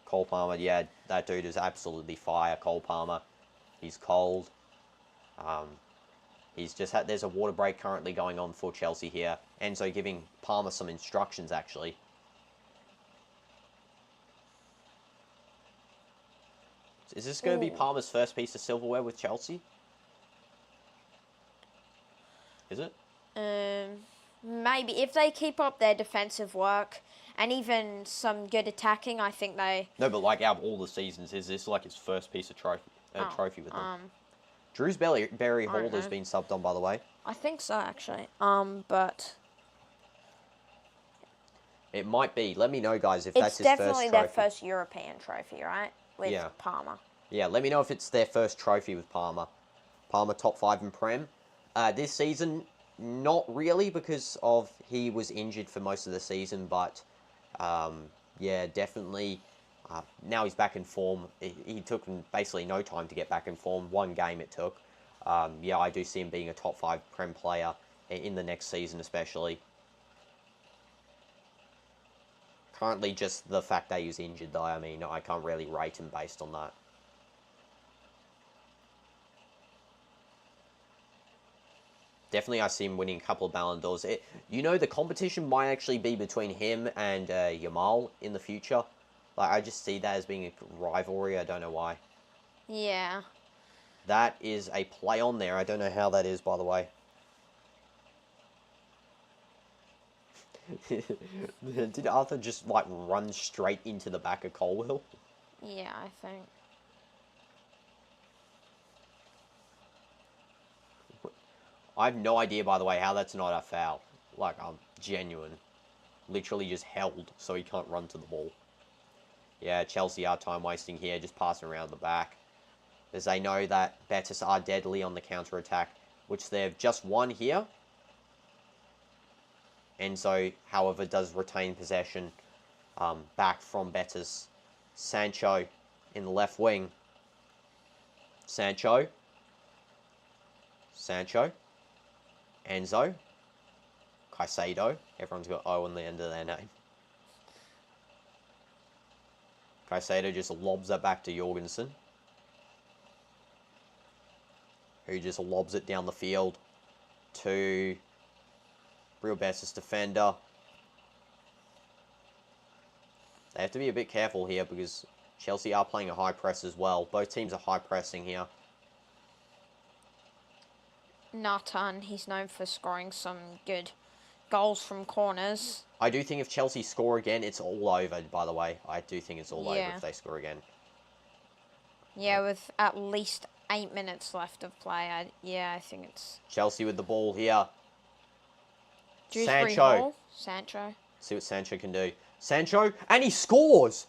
Speaker 1: Cole Palmer, yeah, that dude is absolutely fire. Cole Palmer, he's cold. He's just had. There's a water break currently going on for Chelsea here. Enzo giving Palmer some instructions actually. Is this going to be Palmer's first piece of silverware with Chelsea? Is it?
Speaker 2: Maybe if they keep up their defensive work and even some good attacking, I think they.
Speaker 1: No, but like out of all the seasons, is this like his first piece of trophy with them? Drew's Berry Hall has been subbed on, by the way.
Speaker 2: I think so, actually. But
Speaker 1: it might be. Let me know, guys, if that's his first trophy.
Speaker 2: It's definitely their first European trophy, right? With Palmer.
Speaker 1: Yeah, let me know if it's their first trophy with Palmer. Palmer top 5 in Prem. This season, not really, because of he was injured for most of the season, but yeah, definitely. Now he's back in form. He took basically no time to get back in form. 1 game it took. Yeah, I do see him being a top 5 Prem player in the next season, especially. Currently, just the fact that he was injured, though, I mean, I can't really rate him based on that. Definitely, I see him winning a couple of Ballon d'Ors. You know, the competition might actually be between him and Yamal in the future. Like, I just see that as being a rivalry. I don't know why.
Speaker 2: Yeah.
Speaker 1: That is a play on there. I don't know how that is, by the way. Did Arthur just, like, run straight into the back of Colwell?
Speaker 2: Yeah, I think.
Speaker 1: I have no idea, by the way, how that's not a foul. Like, I'm genuine. Literally just held so he can't run to the ball. Yeah, Chelsea are time wasting here, just passing around the back. As they know that Betis are deadly on the counter-attack, which they've just won here. Enzo, however, does retain possession back from Betis. Sancho in the left wing. Sancho. Enzo. Caicedo. Everyone's got O on the end of their name. Caicedo just lobs that back to Jorgensen, who just lobs it down the field to Real Betis defender. They have to be a bit careful here because Chelsea are playing a high press as well. Both teams are high pressing here.
Speaker 2: Nathan, he's known for scoring some good goals from corners.
Speaker 1: I do think if Chelsea score again, it's all over, by the way. I do think it's all over if they score again.
Speaker 2: Yeah, with at least 8 minutes left of play, I think it's...
Speaker 1: Chelsea with the ball here.
Speaker 2: Sancho.
Speaker 1: See what Sancho can do. Sancho, and he scores!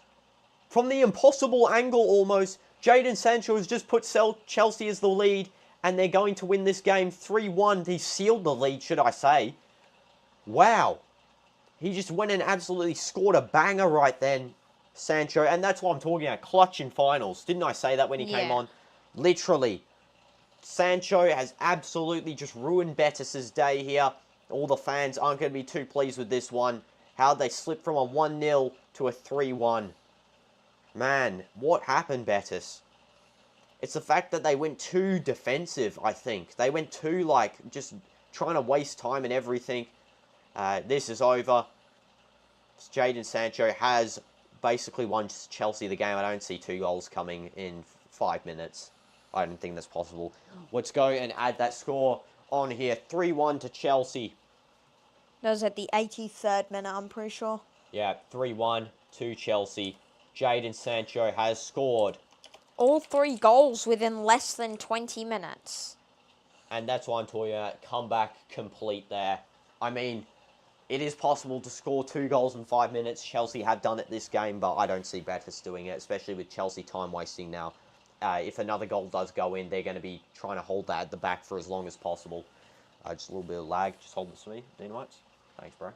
Speaker 1: From the impossible angle almost. Jadon Sancho has just put Chelsea as the lead, and they're going to win this game 3-1. He sealed the lead, should I say. Wow. He just went and absolutely scored a banger right then, Sancho. And that's what I'm talking about, clutch in finals. Didn't I say that when he came on? Literally. Sancho has absolutely just ruined Betis' day here. All the fans aren't going to be too pleased with this one. How'd they slip from a 1-0 to a 3-1? Man, what happened, Betis? It's the fact that they went too defensive, I think. They went too, like, just trying to waste time and everything. This is over. Jadon Sancho has basically won Chelsea the game. I don't see 2 goals coming in 5 minutes. I don't think that's possible. Let's go and add that score on here. 3-1 to Chelsea.
Speaker 2: That was at the 83rd minute, I'm pretty sure.
Speaker 1: Yeah, 3-1 to Chelsea. Jadon Sancho has scored.
Speaker 2: All 3 goals within less than 20 minutes.
Speaker 1: And that's why I'm talking about comeback complete there. I mean, it is possible to score 2 goals in 5 minutes. Chelsea have done it this game, but I don't see Betis doing it, especially with Chelsea time wasting now. If another goal does go in, they're going to be trying to hold that at the back for as long as possible. Just a little bit of lag. Just hold this for me, DinoDoomz. Thanks, bro.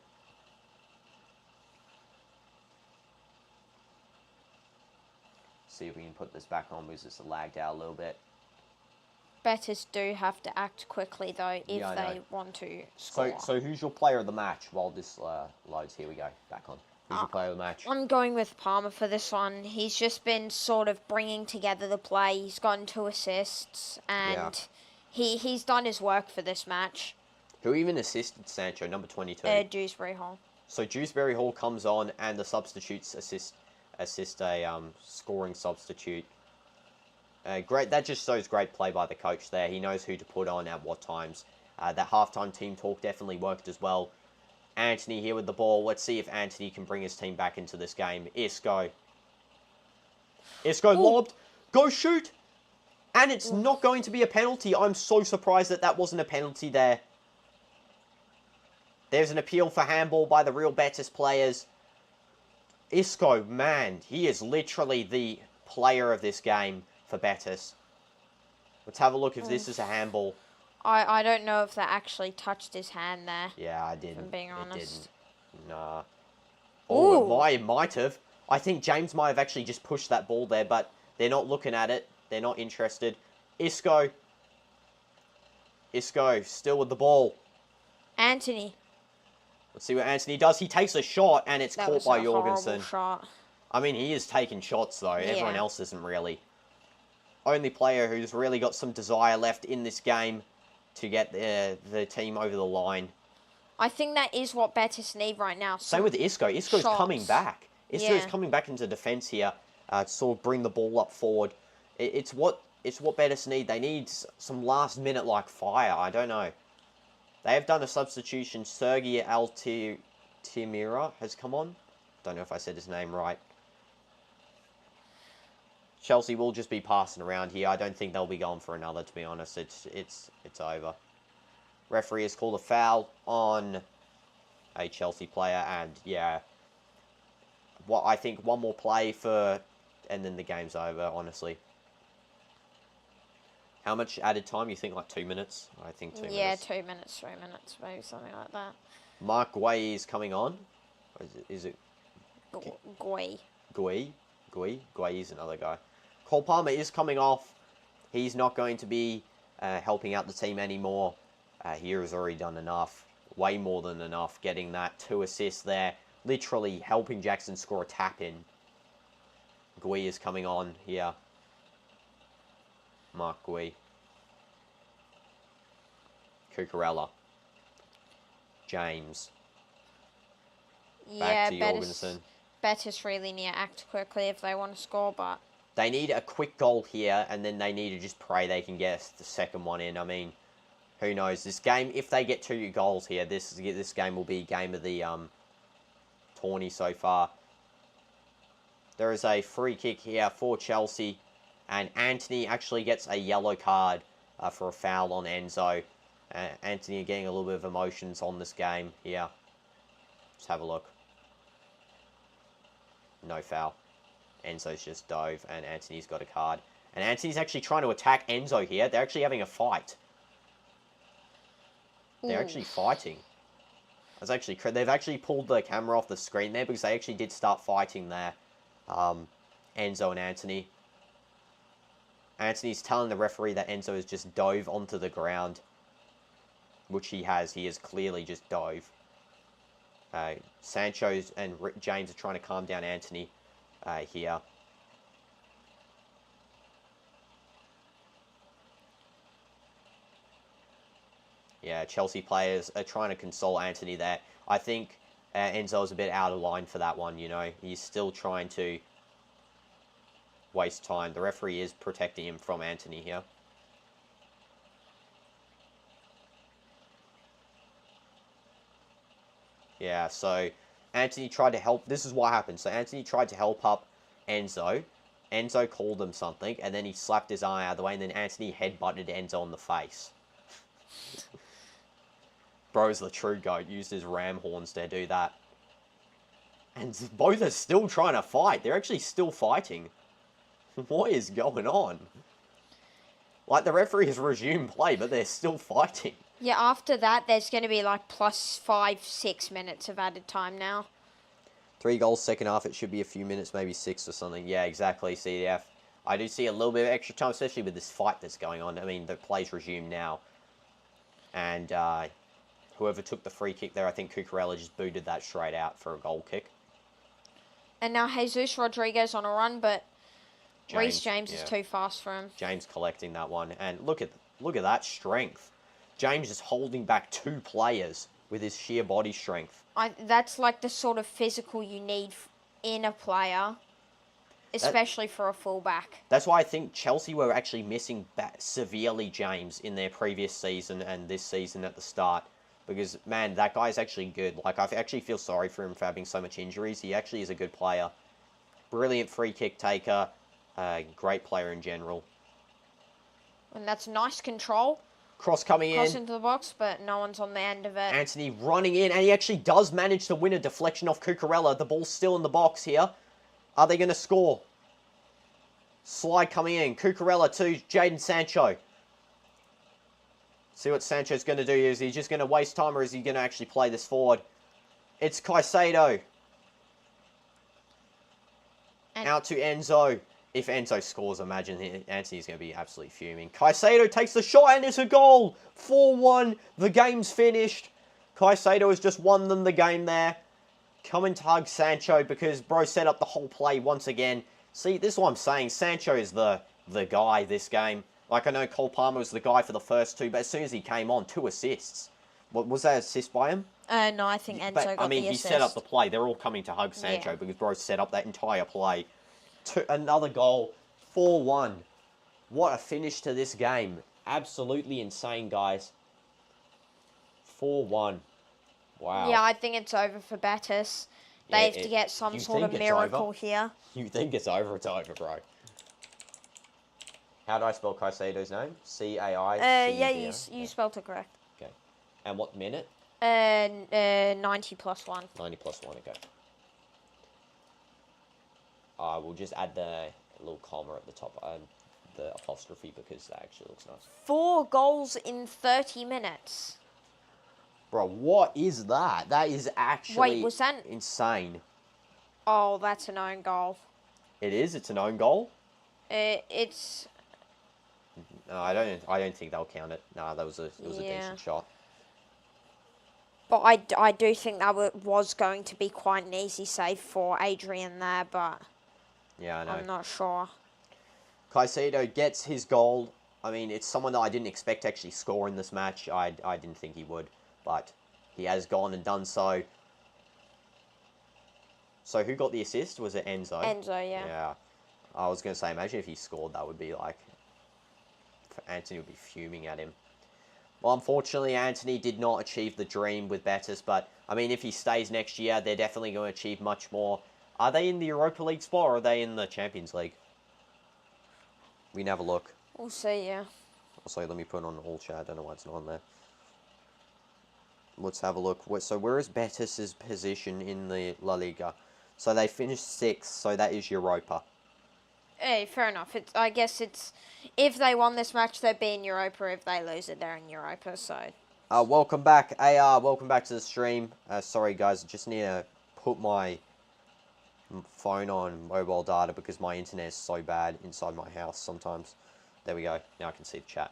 Speaker 1: See if we can put this back on because it's lagged out a little bit.
Speaker 2: Betis do have to act quickly, though, if they want to score.
Speaker 1: So who's your player of the match while this loads? Here we go. Back on. Who's your player of the match?
Speaker 2: I'm going with Palmer for this one. He's just been sort of bringing together the play. He's gotten 2 assists, and he's done his work for this match.
Speaker 1: Who even assisted Sancho, number 22?
Speaker 2: Dewsbury Hall.
Speaker 1: So Dewsbury Hall comes on, and the substitutes assist a scoring substitute. Great. That just shows great play by the coach there. He knows who to put on at what times. That halftime team talk definitely worked as well. Antony here with the ball. Let's see if Antony can bring his team back into this game. Isco lobbed. Go shoot. And it's not going to be a penalty. I'm so surprised that wasn't a penalty there. There's an appeal for handball by the Real Betis players. Isco, man, he is literally the player of this game for Betis. Let's have a look if this is a handball.
Speaker 2: I don't know if that actually touched his hand there.
Speaker 1: Yeah, I didn't.
Speaker 2: If I'm being honest.
Speaker 1: It didn't. Nah. Oh, it might have. I think James might have actually just pushed that ball there, but they're not looking at it. They're not interested. Isco still with the ball.
Speaker 2: Antony.
Speaker 1: Let's see what Antony does. He takes a shot, and it's caught by Jorgensen.
Speaker 2: Shot.
Speaker 1: I mean, he is taking shots, though. Yeah. Everyone else isn't really. Only player who's really got some desire left in this game to get the team over the line.
Speaker 2: I think that is what Betis need right now.
Speaker 1: Same with Isco. Isco's coming back. Isco's
Speaker 2: Yeah.
Speaker 1: coming back into defence here to sort of bring the ball up forward. It's what Betis need. They need some last-minute, fire. I don't know. They have done a substitution. Sergei Altimira has come on. Don't know if I said his name right. Chelsea will just be passing around here. I don't think they'll be going for another, to be honest. It's over. Referee has called a foul on a Chelsea player, and yeah. I think one more play and then the game's over, honestly. How much added time? You think 2 minutes? I think 2 minutes.
Speaker 2: Yeah, 2 minutes, 3 minutes, maybe something like that.
Speaker 1: Mark Guay is coming on. Is it
Speaker 2: Guay.
Speaker 1: Guay is another guy. Cole Palmer is coming off. He's not going to be helping out the team anymore. He has already done enough. Way more than enough. Getting that 2 assists there. Literally helping Jackson score a tap-in. Guay is coming on here. Mark Guay. Cucurella. James. Back to Jorgensen.
Speaker 2: Betis really need to act quickly if they want to score, but
Speaker 1: they need a quick goal here, and then they need to just pray they can get the second one in. I mean, who knows? This game, if they get 2 goals here, this game will be game of the tourney so far. There is a free kick here for Chelsea, and Antony actually gets a yellow card for a foul on Enzo. Antony getting a little bit of emotions on this game here. Let's have a look. No foul. Enzo's just dove, and Antony's got a card. And Antony's actually trying to attack Enzo here. They're actually having a fight. They're actually fighting. They've actually pulled the camera off the screen there because they actually did start fighting there. Enzo and Antony. Antony's telling the referee that Enzo has just dove onto the ground. Which he has. He has clearly just dove. Sancho and James are trying to calm down Antony here. Yeah, Chelsea players are trying to console Antony there. I think Enzo's a bit out of line for that one, you know. He's still trying to waste time. The referee is protecting him from Antony here. Yeah, so Antony tried to help. This is what happened. So Antony tried to help up Enzo. Enzo called him something, and then he slapped his eye out of the way, and then Antony headbutted Enzo in the face. Bro's the true GOAT. Used his ram horns to do that. And both are still trying to fight. They're actually still fighting. What is going on? The referee has resumed play, but they're still fighting.
Speaker 2: Yeah, after that, there's going to be plus 5-6 minutes of added time now.
Speaker 1: 3 goals second half. It should be a few minutes, maybe 6 or something. Yeah, exactly, CDF. I do see a little bit of extra time, especially with this fight that's going on. I mean, the play's resumed now. And whoever took the free kick there, I think Cucurella just booted that straight out for a goal kick.
Speaker 2: And now Jesus Rodriguez on a run, but Reece James
Speaker 1: yeah.
Speaker 2: is too fast for him.
Speaker 1: James collecting that one. And look at that strength. James is holding back 2 players with his sheer body strength.
Speaker 2: That's like the sort of physical you need in a player, especially for a fullback.
Speaker 1: That's why I think Chelsea were actually missing severely James in their previous season and this season at the start. Because, man, that guy's actually good. Like, I actually feel sorry for him for having so much injuries. He actually is a good player. Brilliant free kick taker. Great player in general.
Speaker 2: And that's nice control.
Speaker 1: Cross coming in.
Speaker 2: Cross into the box, but no one's on the end of it.
Speaker 1: Antony running in, and he actually does manage to win a deflection off Cucurella. The ball's still in the box here. Are they going to score? Slide coming in. Cucurella to Jadon Sancho. See what Sancho's going to do. Is he just going to waste time, or is he going to actually play this forward? It's Caicedo. Out to Enzo. If Enzo scores, imagine Antony's going to be absolutely fuming. Caicedo takes the shot, and it's a goal. 4-1. The game's finished. Caicedo has just won them the game there. Coming to hug Sancho because bro set up the whole play once again. See, this is what I'm saying. Sancho is the guy this game. Like, I know Cole Palmer was the guy for the first 2, but as soon as he came on, 2 assists. What was that assist by him?
Speaker 2: No, I think Enzo got the assist.
Speaker 1: I mean, he set up the play. They're all coming to hug Sancho because bro set up that entire play. Another goal. 4-1. What a finish to this game. Absolutely insane, guys. 4-1. Wow.
Speaker 2: Yeah, I think it's over for Betis. They have to get some sort of miracle here.
Speaker 1: You think it's over, bro. How do I spell Caicedo's name? C-A-I?
Speaker 2: Yeah, you spelled it correct.
Speaker 1: Okay. And what minute?
Speaker 2: 90 plus 1.
Speaker 1: 90 plus 1, okay. We'll just add the little comma at the top, the apostrophe, because that actually looks nice.
Speaker 2: 4 goals in 30 minutes.
Speaker 1: Bro, what is that? That is actually
Speaker 2: Wait, was that
Speaker 1: insane.
Speaker 2: Oh, that's an own goal.
Speaker 1: It is? It's an own goal?
Speaker 2: It's...
Speaker 1: No, I don't think they'll count it. No, it was a decent shot.
Speaker 2: But I do think that was going to be quite an easy save for Adrian there, but
Speaker 1: yeah, I know.
Speaker 2: I'm not sure.
Speaker 1: Caicedo gets his goal. I mean, it's someone that I didn't expect to actually score in this match. I didn't think he would, but he has gone and done so. So who got the assist? Was it Enzo?
Speaker 2: Enzo, yeah.
Speaker 1: Yeah. I was going to say, imagine if he scored, that would be like... Antony would be fuming at him. Well, unfortunately, Antony did not achieve the dream with Betis, but, I mean, if he stays next year, they're definitely going to achieve much more. Are they in the Europa League spot, or are they in the Champions League? We can have a look.
Speaker 2: We'll see, yeah.
Speaker 1: Also, let me put on all chat. I don't know why it's not on there. Let's have a look. So, where is Betis' position in the La Liga? So, they finished 6th, so that is Europa.
Speaker 2: Hey, fair enough. I guess it's... If they won this match, they'd be in Europa. If they lose it, they're in Europa, so...
Speaker 1: Welcome back, AR. Welcome back to the stream. Sorry, guys. I just need to put my phone on mobile data because my internet is so bad inside my house sometimes. There we go. Now I can see the chat.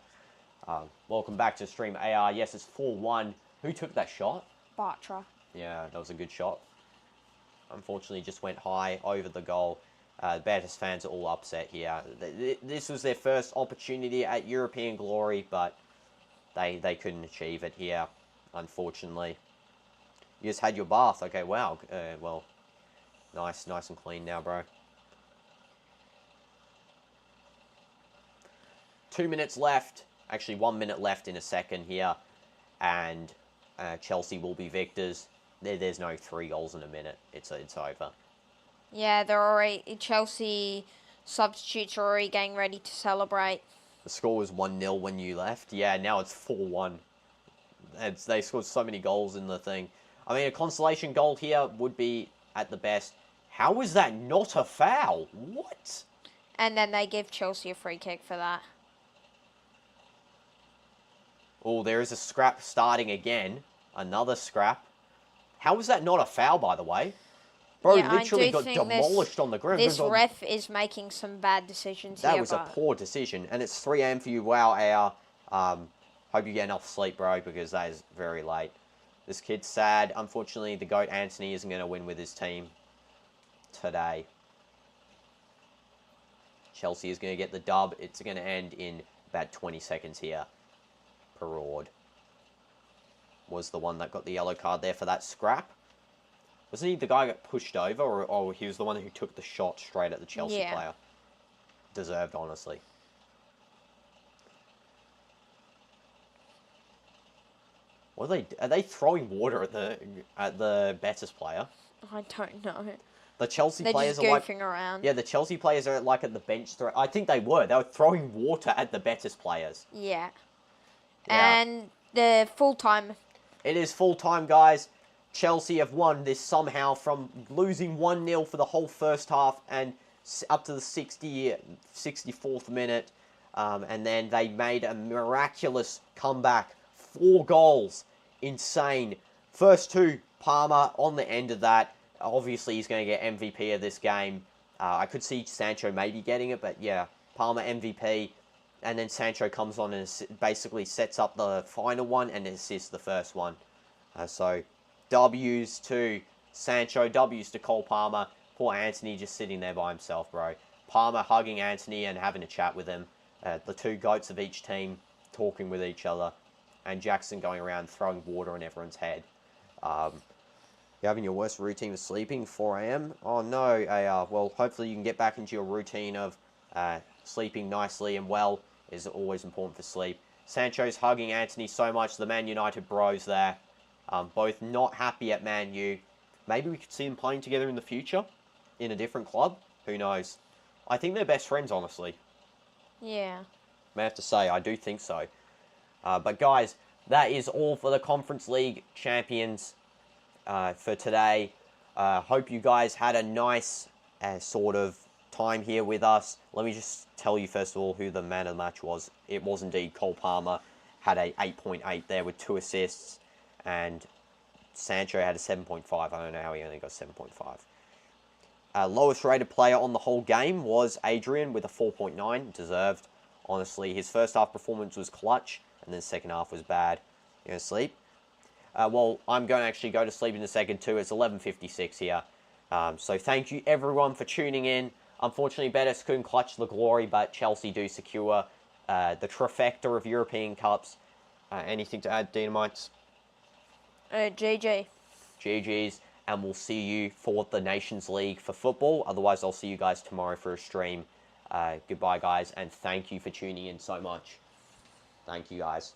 Speaker 1: Welcome back to the stream, AR. Yes, it's 4-1. Who took that shot?
Speaker 2: Bartra.
Speaker 1: Yeah, that was a good shot. Unfortunately, just went high over the goal. Betis fans are all upset here. This was their first opportunity at European glory, but they couldn't achieve it here, unfortunately. You just had your bath. Okay, wow. Well, nice and clean now, bro. 2 minutes left. Actually, 1 minute left in a second here. And Chelsea will be victors. There's no 3 goals in a minute. It's over. Yeah,
Speaker 2: they're already... Chelsea substitutes are already getting ready to celebrate.
Speaker 1: The score was 1-0 when you left. Yeah, now it's 4-1. They scored so many goals in the thing. I mean, a consolation goal here would be at the best. How is that not a foul? What?
Speaker 2: And then they give Chelsea a free kick for that.
Speaker 1: Oh, there is a scrap starting again. Another scrap. How is that not a foul, by the way? Bro,
Speaker 2: yeah,
Speaker 1: literally got demolished on the ground.
Speaker 2: This ref is making some bad decisions
Speaker 1: here.
Speaker 2: That
Speaker 1: was a poor decision. And it's 3 AM for you. Wow, AR. Hope you get enough sleep, bro, because that is very late. This kid's sad. Unfortunately, the GOAT Antony isn't going to win with his team. today. Chelsea is going to get the dub. It's going to end in about 20 seconds here. Perraud was the one that got the yellow card there for that scrap. Wasn't he the guy who got pushed over, or he was the one who took the shot straight at the Chelsea player? Deserved, honestly. What are they throwing water at the Betis player?
Speaker 2: I don't know.
Speaker 1: The Chelsea
Speaker 2: They're
Speaker 1: players
Speaker 2: just
Speaker 1: are like
Speaker 2: goofing around.
Speaker 1: Yeah, the Chelsea players are like at the bench. I think they were. They were throwing water at the Betis players.
Speaker 2: Yeah.
Speaker 1: Yeah.
Speaker 2: And the full time.
Speaker 1: It is full time, guys. Chelsea have won this somehow from losing 1-0 for the whole first half and up to the 64th minute. And then they made a miraculous comeback. 4 goals. Insane. First 2, Palmer on the end of that. Obviously, he's going to get MVP of this game. I could see Sancho maybe getting it, but yeah, Palmer MVP. And then Sancho comes on and basically sets up the final one and assists the first one. So, W's to Sancho, W's to Cole Palmer. Poor Antony just sitting there by himself, bro. Palmer hugging Antony and having a chat with him. The 2 GOATs of each team talking with each other. And Jackson going around throwing water on everyone's head. You're having your worst routine of sleeping, 4 a.m? Oh no, AR. Well, hopefully you can get back into your routine of sleeping nicely and well. Is always important for sleep. Sancho's hugging Antony so much. The Man United bros there. Both not happy at Man U. Maybe we could see them playing together in the future in a different club. Who knows? I think they're best friends, honestly.
Speaker 2: Yeah.
Speaker 1: May have to say, I do think so. But guys, that is all for the Conference League champions for today. Hope you guys had a nice sort of time here with us. Let me just tell you first of all who the man of the match was. It was indeed Cole Palmer. Had a 8.8 there with 2 assists. And Sancho had a 7.5. I don't know how he only got 7.5. Lowest rated player on the whole game was Adrian with a 4.9. Deserved. Honestly, his first half performance was clutch. And then second half was bad. You gonna sleep? Well, I'm going to actually go to sleep in a second too. It's 11:56 here. So thank you everyone for tuning in. Unfortunately, Betis couldn't clutch the glory, but Chelsea do secure the trifecta of European Cups. Anything to add, Dynamites?
Speaker 2: GG.
Speaker 1: GG's, and we'll see you for the Nations League for football. Otherwise, I'll see you guys tomorrow for a stream. Goodbye, guys, and thank you for tuning in so much. Thank you, guys.